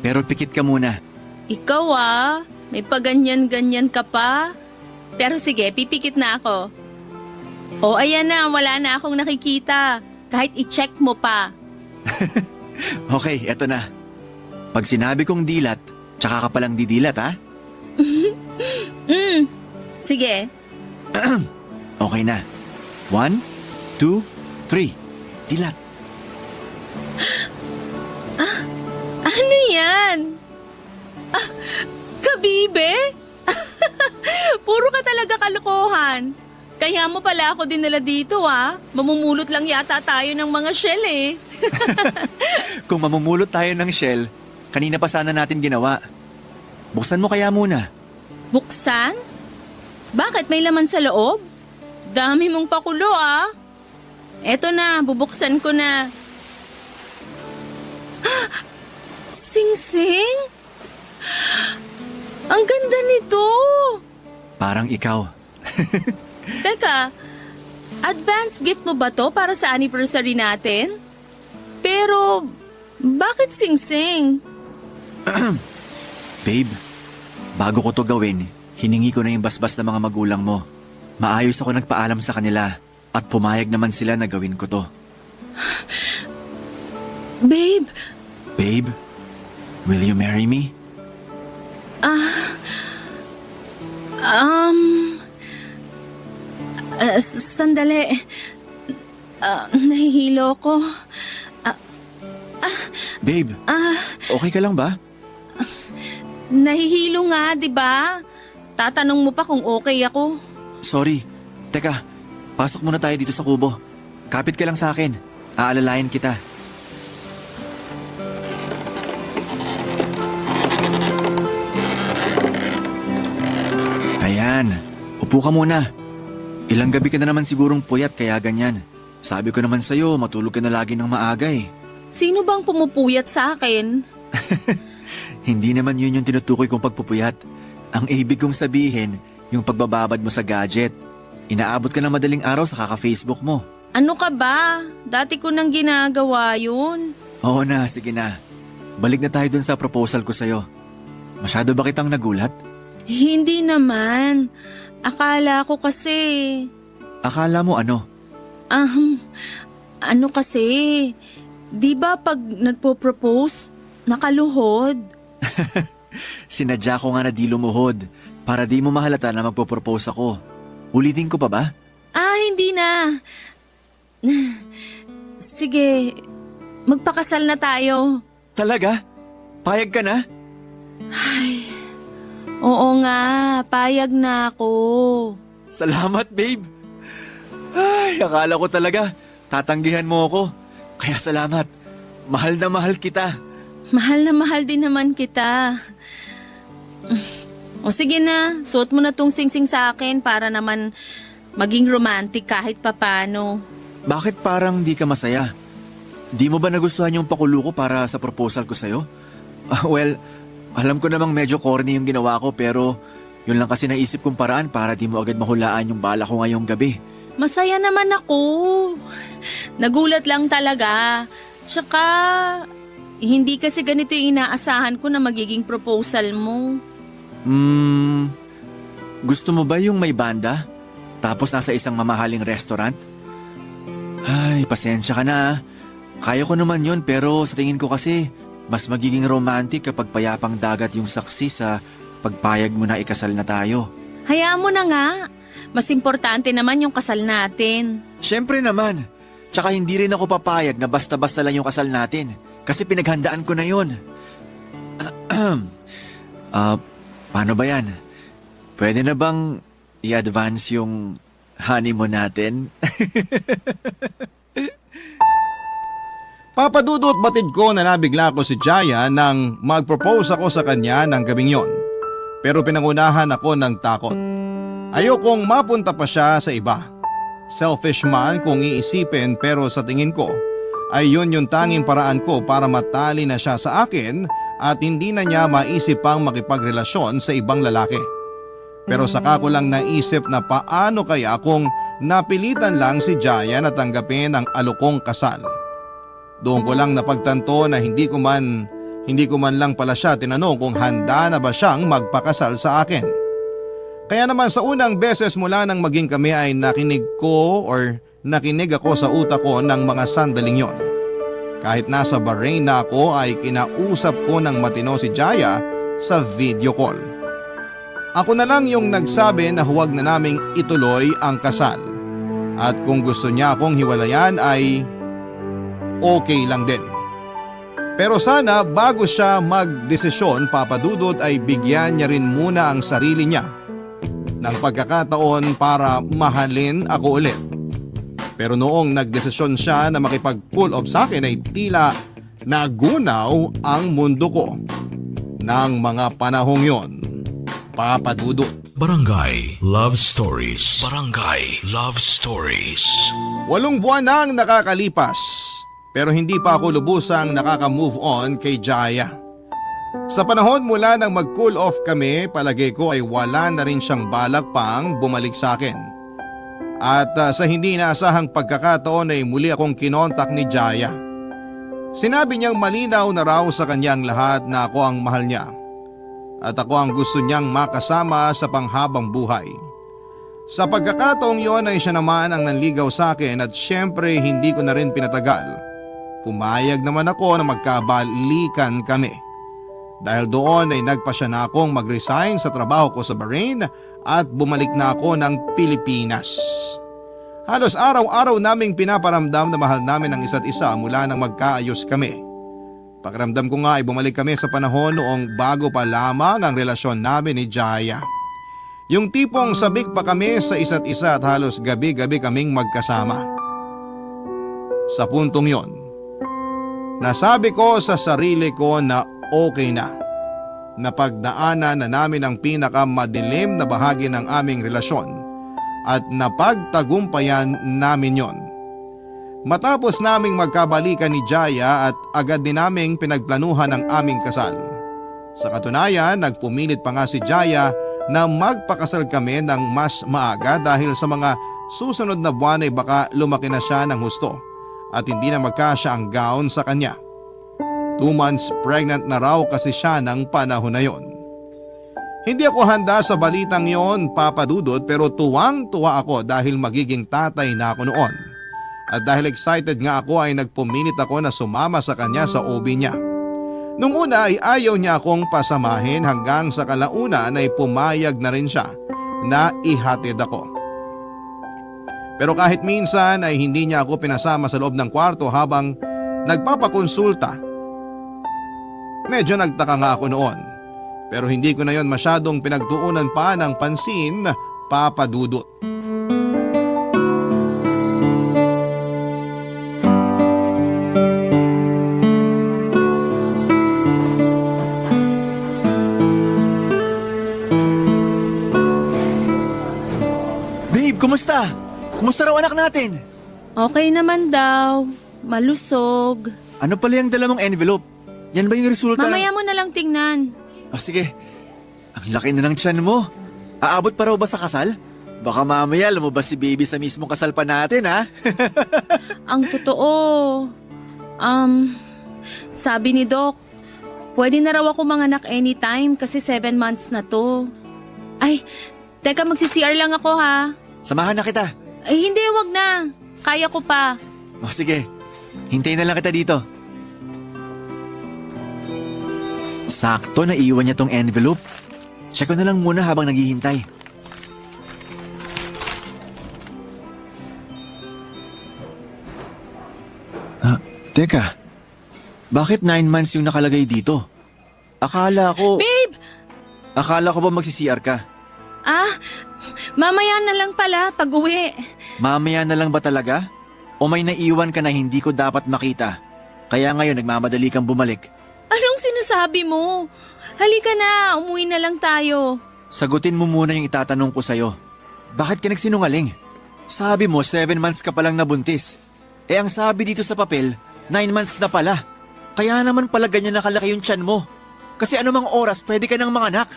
pero pikit ka muna. Ikaw ah, may paganyan-ganyan ka pa. Pero sige, pipikit na ako. O ayan na, wala na akong nakikita. Kahit i-check mo pa. Okay, eto na. Pag sinabi kong dilat, tsaka ka palang didilat ha? Sige. Okay na. 1, 2, 3. Dilat. Ano yan? Kabibe? Puro ka talaga kalokohan. Kaya mo pala ako dinala dito Mamumulot lang yata tayo ng mga shell eh. Kung mamumulot tayo ng shell, kanina pa sana natin ginawa. Buksan mo kaya muna. Buksan? Bakit may laman sa loob? Dami mong pakulo Eto na, bubuksan ko na. Sing-sing? Ang ganda nito! Parang ikaw. Teka, advance gift mo ba to para sa anniversary natin? Pero, bakit sing-sing? Babe, bago ko to gawin, hiningi ko na yung basbas ng mga magulang mo. Maayos ako nagpaalam sa kanila at pumayag naman sila na gawin ko to. Babe, Babe, will you marry me? Sandali. Nahihilo ko. Babe, okay ka lang ba? Nahihilo nga, di ba? Tatanong mo pa kung okay ako. Sorry. Teka, pasok muna tayo dito sa kubo. Kapit ka lang sa akin. Aalalayan kita. Ayan, upo ka muna. Ilang gabi ka na naman sigurong puyat kaya ganyan. Sabi ko naman sa'yo, matulog ka na lagi ng maaga eh. Sino bang pumupuyat sa akin? Hindi naman yun yung tinutukoy kong pagpupuyat. Ang ibig kong sabihin, yung pagbababad mo sa gadget. Inaabot ka ng madaling araw sa kaka-Facebook mo. Ano ka ba? Dati ko nang ginagawa yun. Oo na, sige na. Balik na tayo dun sa proposal ko sa'yo. Masyado ba kitang nagulat? Hindi naman. Akala ko kasi... Akala mo ano? Ano kasi... Di ba pag nagpo-propose, nakaluhod? Sinadya ko nga na di lumuhod para di mo mahalata na magpo-propose ako. Ulitin ko pa ba? Hindi na. Sige, magpakasal na tayo. Talaga? Payag ka na? Oo nga, payag na ako. Salamat, babe. Ay, akala ko talaga tatanggihan mo ako. Kaya salamat. Mahal na mahal kita. Mahal na mahal din naman kita. O sige na, suot mo na tong singsing sa akin para naman maging romantic kahit papano. Bakit parang di ka masaya? Di mo ba nagustuhan yung pakulo ko para sa proposal ko sa'yo? Well, alam ko namang medyo corny yung ginawa ko pero yun lang kasi naisip kong paraan para di mo agad mahulaan yung bala ko ngayong gabi. Masaya naman ako. Nagulat lang talaga. Tsaka, hindi kasi ganito yung inaasahan ko na magiging proposal mo. Gusto mo ba yung may banda? Tapos nasa isang mamahaling restaurant? Ay, pasensya ka na. Kaya ko naman yun pero sa tingin ko kasi mas magiging romantic kapag payapang dagat yung saksi sa pagpayag mo na ikasal na tayo. Hayaan mo na nga. Mas importante naman yung kasal natin. Siyempre naman. Tsaka hindi rin ako papayag na basta-basta lang yung kasal natin. Kasi pinaghandaan ko na yun. Paano ba yan? Pwede na bang i-advance yung honeymoon natin? Papadudot batid ko na nabigla ko si Jaya nang mag-propose ako sa kanya ng gabing yon. Pero pinangunahan ako ng takot. Ayokong mapunta pa siya sa iba. Selfish man kung iisipin pero sa tingin ko ay yun yung tanging paraan ko para matali na siya sa akin at hindi na niya maisip pang makipagrelasyon sa ibang lalaki. Pero saka ko lang naisip na paano kaya kung napilitan lang si Jaya na tanggapin ang alokong kasal. Doon ko lang napagtanto na hindi ko man lang pala siya tinanong kung handa na ba siyang magpakasal sa akin. Kaya naman sa unang beses mula nang maging kami ay nakinig ako sa utak ko ng mga sandaling yon. Kahit nasa Bahrain na ako ay kinausap ko ng matino si Jaya sa video call. Ako na lang yung nagsabi na huwag na naming ituloy ang kasal. At kung gusto niya akong hiwalayan ay okay lang din. Pero sana bago siya magdesisyon, Papa Dudut, ay bigyan niya rin muna ang sarili niya ng pagkakataon para mahalin ako ulit. Pero noong nagdesisyon siya na makipag-pull off sa akin ay tila nagunaw ang mundo ko ng mga panahong yon, Papa Dudut. Barangay Love Stories. Barangay Love Stories. 8 buwan nang nakakalipas pero hindi pa ako lubusang nakaka-move on kay Jaya. Sa panahon mula nang mag-cool off kami, palagay ko ay wala na rin siyang balak pang bumalik sa akin. At sa hindi inaasahang pagkakataon ay muli akong kinontak ni Jaya. Sinabi niyang malinaw na raw sa kanyang lahat na ako ang mahal niya at ako ang gusto niyang makasama sa panghabang buhay. Sa pagkakataong yon ay siya naman ang nanligaw sa akin at syempre hindi ko na rin pinatagal. Pumayag naman ako na magkabalikan kami. Dahil doon ay nagpasya na akong mag-resign sa trabaho ko sa Bahrain at bumalik na ako ng Pilipinas. Halos araw-araw naming pinaparamdam na mahal namin ang isa't isa mula nang magkaayos kami. Pakiramdam ko nga ay bumalik kami sa panahon noong bago pa lamang ang relasyon namin ni Jaya. Yung tipong sabik pa kami sa isa't isa at halos gabi-gabi kaming magkasama. Sa puntong yon, nasabi ko sa sarili ko na okay na. Napagdaanan na namin ang pinakamadilim na bahagi ng aming relasyon at napagtagumpayan namin yon. Matapos naming magkabalikan ni Jaya at agad din naming pinagplanuhan ang aming kasal. Sa katunayan, nagpumilit pa nga si Jaya na magpakasal kami ng mas maaga dahil sa mga susunod na buwan ay baka lumaki na siya ng husto at hindi na magkasya ang gown sa kanya. 2 months pregnant na raw kasi siya ng panahon na yon. Hindi ako handa sa balitang yon, Papa Dudut, pero tuwang-tuwa ako dahil magiging tatay na ako noon. At dahil excited nga ako ay nagpuminit ako na sumama sa kanya sa OB niya. Nung una ay ayaw niya akong pasamahin hanggang sa kalaunan ay pumayag na rin siya na ihatid ako. Pero kahit minsan ay hindi niya ako pinasama sa loob ng kwarto habang nagpapakonsulta. Medyo nagtaka nga ako noon. Pero hindi ko na yon masyadong pinagtuunan pa ng pansin, Papa Dudut. Babe, kumusta? Kumusta raw anak natin? Okay naman daw. Malusog. Ano pala yung dala mong envelope? Yan ba yung resulta Mamaya mo na lang tingnan. Sige. Ang laki na ng tiyan mo. Aabot pa raw ba sa kasal? Baka mamaya lumabas si baby sa mismong kasal pa natin, ha? Ang totoo. Sabi ni Doc, pwede na raw ako manganak anytime kasi 7 months na to. Ay, teka, magsi-CR lang ako ha. Samahan na kita. Ay, hindi, wag na. Kaya ko pa. Sige, hintayin na lang kita dito. Sakto na iwan niya tong envelope. Check ko na lang muna habang naghihintay. Teka, bakit 9 months yung nakalagay dito? Akala ko ba magsi-CR ka? Mamaya na lang pala pag uwi. Mamaya na lang ba talaga? O may naiwan ka na hindi ko dapat makita? Kaya ngayon nagmamadali kang bumalik. Anong sinasabi mo? Halika na, umuwi na lang tayo. Sagutin mo muna yung itatanong ko sa'yo. Bakit ka nagsinungaling? Sabi mo 7 months ka palang nabuntis. Ang sabi dito sa papel, 9 months na pala. Kaya naman pala ganyan nakalaki yung tiyan mo. Kasi anumang oras pwede ka nang manganak.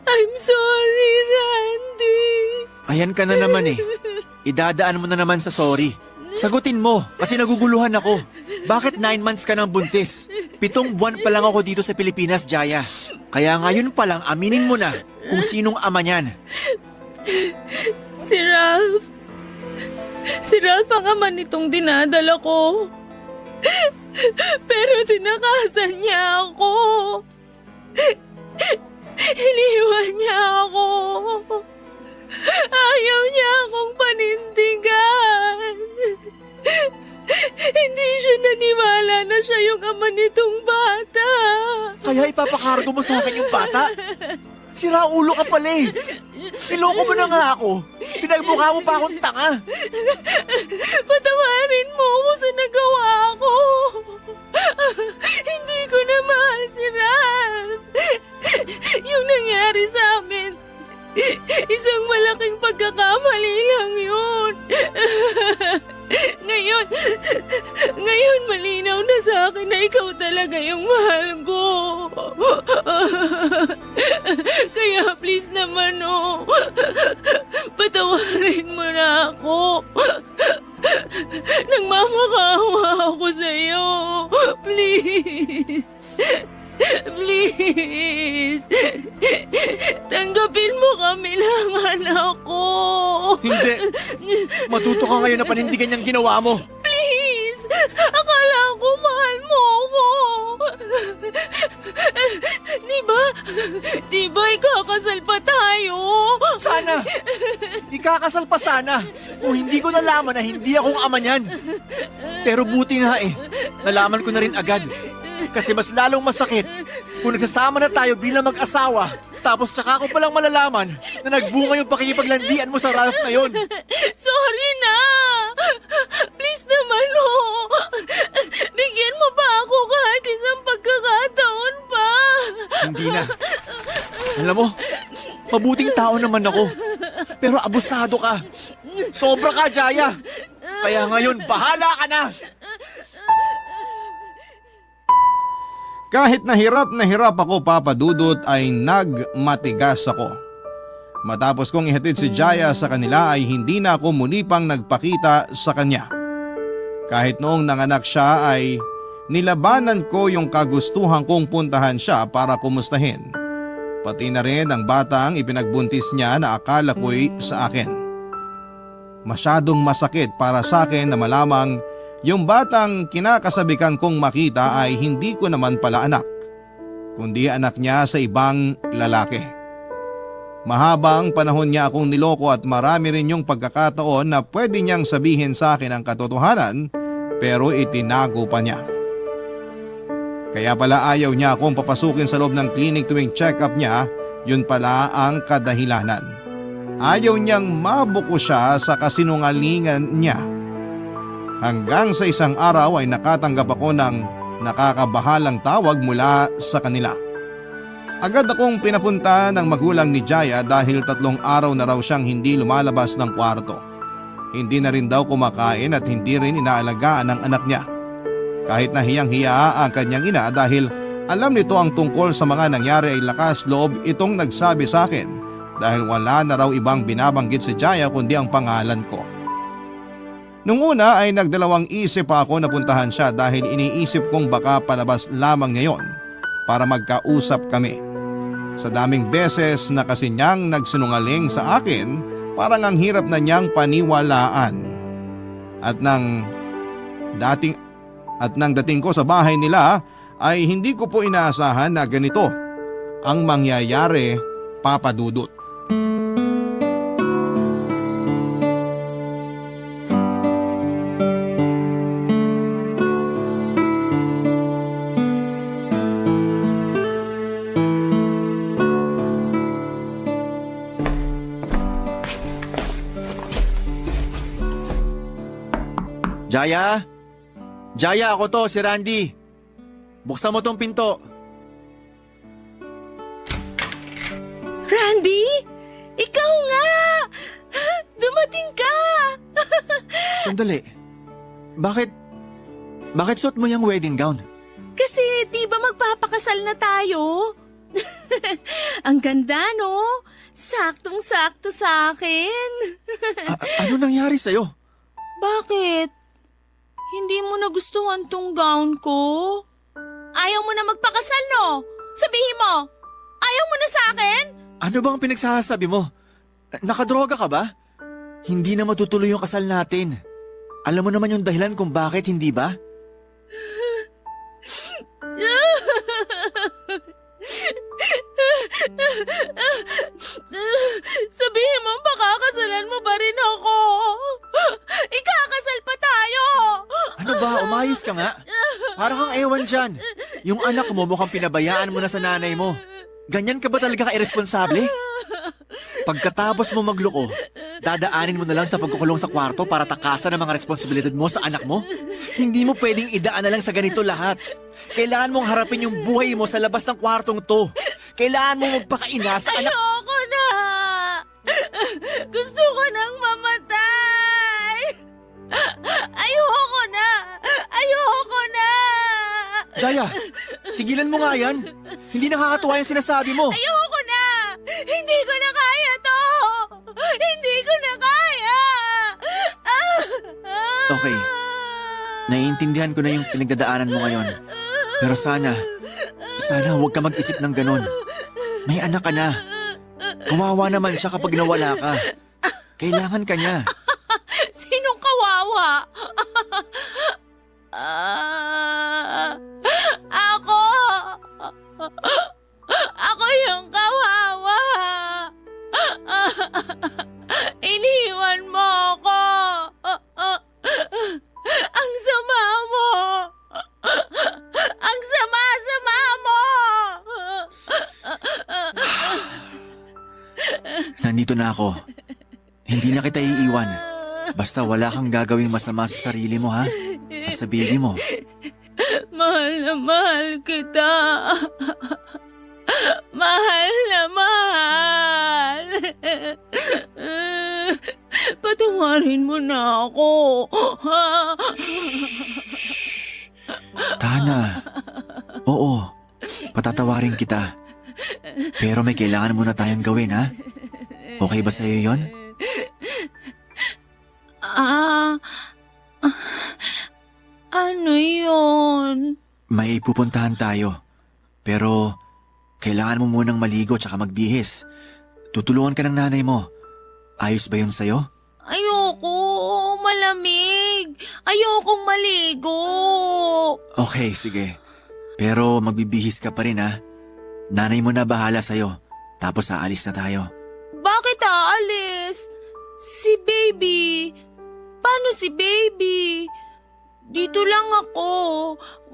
I'm sorry, Randy. Ayan ka na naman eh. Idadaan mo na naman sa sorry. Sagutin mo kasi naguguluhan ako. Bakit 9 months ka nang buntis? 7 buwan pa lang ako dito sa Pilipinas, Jaya. Kaya ngayon pa lang aminin mo na kung sinong ama niyan. Si Ralph. Si Ralph ang ama nitong dinadala ko. Pero tinakasan niya ako. Iniwan niya ako. Ayaw niya akong panindigan. Hindi siya naniwala na siya yung ama nitong bata. Kaya ipapakargo mo sa akin yung bata? Sira ulo ka pala eh. Niloko mo na nga ako. Pinagmukha mo pa akong tanga. Patawarin mo ako sa nagawa ko. Hindi ko na mahal si Raz. Yung nangyari sa amin, isang malaking pagkakamali lang yun. Ngayon malinaw na sa akin na ikaw talaga yung mahal ko. Kaya please naman patawarin mo na ako. Nagmamakawa ako sa'yo. Please. Please. Tanggapin mo kami lang, anak ko. Hindi. Matuto ka ngayon na panindigan niyang ginawa mo. Please. Akala ko mahal mo ako. Diba ikakasal pa tayo? Sana. Ikakasal pa sana. Kung hindi ko nalaman na hindi akong ama niyan. Pero buti nga eh. Nalaman ko na rin agad. Kasi mas lalong masakit kung nagsasama na tayo bilang mag-asawa tapos tsaka ko palang malalaman na nagbunga yung pakikipaglandian mo sa Ralph na yon. Sorry na! Please naman bigyan mo pa ako kahit isang pagkakataon pa. Hindi na. Alam mo, mabuting tao naman ako. Pero abusado ka. Sobra ka, Jaya. Kaya ngayon, bahala ka na. Kahit na hirap ako, Papa Dudut, ay nagmatigas ako. Matapos kong ihatid si Jaya sa kanila ay hindi na ako muli pang nagpakita sa kanya. Kahit noong nanganak siya ay nilabanan ko yung kagustuhan kong puntahan siya para kumustahin. Pati na rin ang batang ipinagbuntis niya na akala ko'y sa akin. Masyadong masakit para sa akin na malamang yung batang kinakasabikan kong makita ay hindi ko naman pala anak, kundi anak niya sa ibang lalaki. Mahabang panahon niya akong niloko at marami rin yung pagkakataon na pwede niyang sabihin sa akin ang katotohanan pero itinago pa niya. Kaya pala ayaw niya akong papasukin sa loob ng clinic tuwing check-up niya, yun pala ang kadahilanan. Ayaw niyang mabuko siya sa kasinungalingan niya. Hanggang sa isang araw ay nakatanggap ako ng nakakabahalang tawag mula sa kanila. Agad akong pinapunta ng magulang ni Jaya dahil 3 araw na raw siyang hindi lumalabas ng kwarto. Hindi na rin daw kumakain at hindi rin inaalagaan ang anak niya. Kahit na hiyang-hiya ang kanyang ina dahil alam nito ang tungkol sa mga nangyari ay lakas loob itong nagsabi sa akin dahil wala na raw ibang binabanggit si Jaya kundi ang pangalan ko. Nung una ay nagdalawang isip pa ako na puntahan siya dahil iniisip kong baka palabas lamang niya yon para magkausap kami. Sa daming beses na kasi niyang nagsinungaling sa akin, parang ang hirap na niyang paniwalaan. At nang dating ko sa bahay nila ay hindi ko po inaasahan na ganito ang mangyayari, Papa Dudut. Jaya? Jaya, ako to, si Randy. Buksan mo tong pinto. Randy? Ikaw nga! Dumating ka! Sandali. Bakit suot mo yung wedding gown? Kasi di ba magpapakasal na tayo? Ang ganda, no? Saktong-sakto sa akin. Ano nangyari sa'yo? Bakit? Hindi mo nagustuhan tong gown ko? Ayaw mo na magpakasal, no? Sabihin mo, ayaw mo na sa akin? Ano bang pinagsasabi mo? Nakadroga ka ba? Hindi na matutuloy yung kasal natin. Alam mo naman yung dahilan kung bakit, hindi ba? Sabihin mo, baka mo ba rin ako? Ikakasal pa tayo! Ano ba, umayos ka nga? Parang kang ewan dyan. Yung anak mo mukhang pinabayaan mo na sa nanay mo. Ganyan ka ba talaga ka-irresponsable? Pagkatapos mo magloko, dadaanin mo na lang sa pagkukulong sa kwarto para takasan ang mga responsibilidad mo sa anak mo? Hindi mo pwedeng idaan na lang sa ganito lahat. Kailangan mong harapin yung buhay mo sa labas ng kwartong to. Kailangan mong magpakaina sa anak... Ayoko na! Gusto ko nang mamatay! Ayoko na! Ayoko na! Jaya, tigilan mo nga yan. Hindi nakakatuwa yung sinasabi mo. Ayoko na! Hindi ko na kaya to! Hindi ko na kaya! Okay, naiintindihan ko na yung pinagdadaanan mo ngayon. Pero sana huwag ka mag-isip ng ganun. May anak ka na. Kawawa naman siya kapag nawala ka. Kailangan ka niya. Sinong kawawa? Ako! Ako yung kawawa! Iniwan mo ako! Ang sama mo! Ang sama-sama mo! Nandito na ako. Hindi na kita iiwan. Basta wala kang gagawing masama sa sarili mo, ha? At sa baby mo. Mahal na mahal kita. Mahal na mahal. Patawarin mo na ako. Tana. Oo, patatawarin kita. Pero may kailangan muna tayong gawin, ha? Okay ba sa'yo yon? Ano yun? May pupuntahan tayo. Pero kailangan mo munang maligo tsaka magbihis. Tutulungan ka ng nanay mo. Ayos ba yun sa'yo? Ayoko, malamig. Ayokong maligo. Okay, sige. Pero magbibihis ka pa rin, ha? Nanay mo na bahala sa'yo. Tapos aalis na tayo. Bakit aalis? Si baby. Paano si baby? Dito lang ako.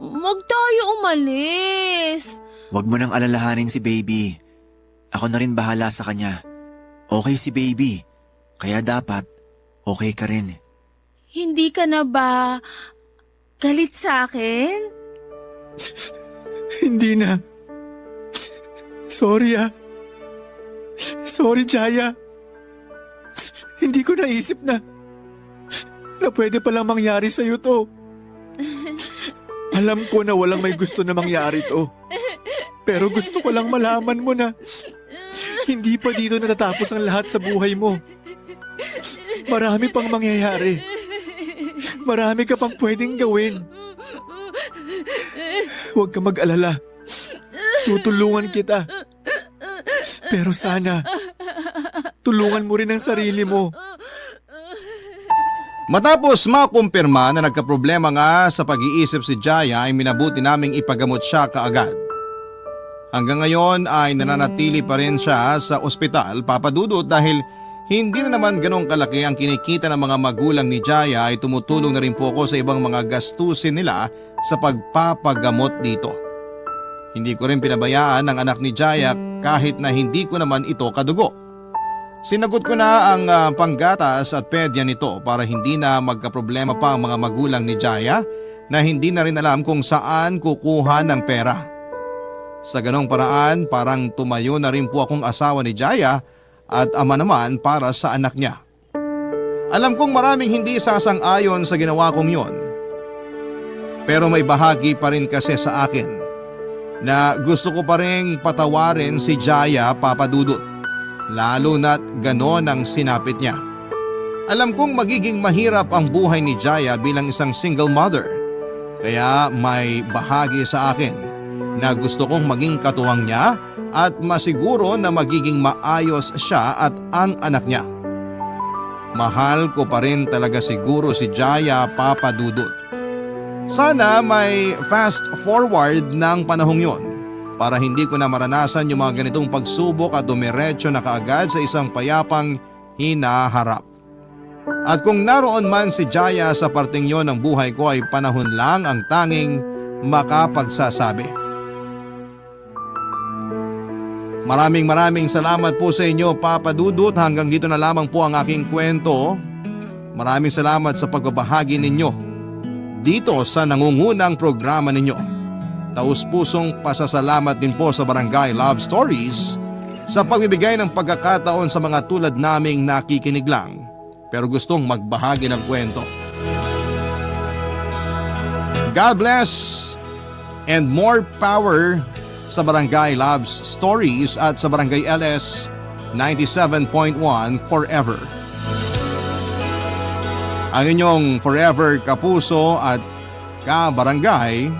Huwag tayo umalis. Huwag mo nang alalahanin si baby. Ako na rin bahala sa kanya. Okay si baby. Kaya dapat, okay ka rin. Hindi ka na ba galit sa akin? Hindi na. Sorry, Sorry, Jaya. Hindi ko naisip na pwede palang mangyari sa'yo to. Alam ko na walang may gusto na mangyari to. Pero gusto ko lang malaman mo na hindi pa dito natatapos ang lahat sa buhay mo. Marami pang mangyayari. Marami ka pang pwedeng gawin. Huwag ka mag-alala. Tutulungan kita. Pero sana, tulungan mo rin ang sarili mo. Matapos makumpirma na nagkaproblema nga sa pag-iisip si Jaya ay minabuti naming ipagamot siya kaagad. Hanggang ngayon ay nananatili pa rin siya sa ospital, Papa Dudut, dahil hindi na naman ganong kalaki ang kinikita ng mga magulang ni Jaya ay tumutulong na rin po ako sa ibang mga gastusin nila sa pagpapagamot dito. Hindi ko rin pinabayaan ang anak ni Jaya kahit na hindi ko naman ito kadugo. Sinagot ko na ang panggatas at pedya nito para hindi na magkaproblema pa ang mga magulang ni Jaya na hindi na rin alam kung saan kukuha ng pera. Sa ganong paraan, parang tumayo na rin po akong asawa ni Jaya at ama naman para sa anak niya. Alam kong maraming hindi sasang-ayon sa ginawa kong yon. Pero may bahagi pa rin kasi sa akin na gusto ko pa rin patawarin si Jaya, Papa Dudut. Lalo na't ganon ang sinapit niya. Alam kong magiging mahirap ang buhay ni Jaya bilang isang single mother. Kaya may bahagi sa akin na gusto kong maging katuwang niya at masiguro na magiging maayos siya at ang anak niya. Mahal ko pa rin talaga siguro si Jaya, Papa Dudut. Sana may fast forward ng panahong yon para hindi ko na maranasan yung mga ganitong pagsubok at dumiretso na kaagad sa isang payapang hinaharap. At kung naroon man si Jaya sa parting yon ng buhay ko ay panahon lang ang tanging makapagsasabi. Maraming salamat po sa inyo, Papa Dudut. Hanggang dito na lamang po ang aking kwento. Maraming salamat sa pagbabahagi ninyo dito sa nangungunang programa ninyo. Taus-pusong pasasalamat din po sa Barangay Love Stories sa pagbibigay ng pagkakataon sa mga tulad naming nakikinig lang pero gustong magbahagi ng kwento. God bless and more power sa Barangay Love Stories at sa Barangay LS 97.1 Forever. Ang inyong forever kapuso at kabarangay,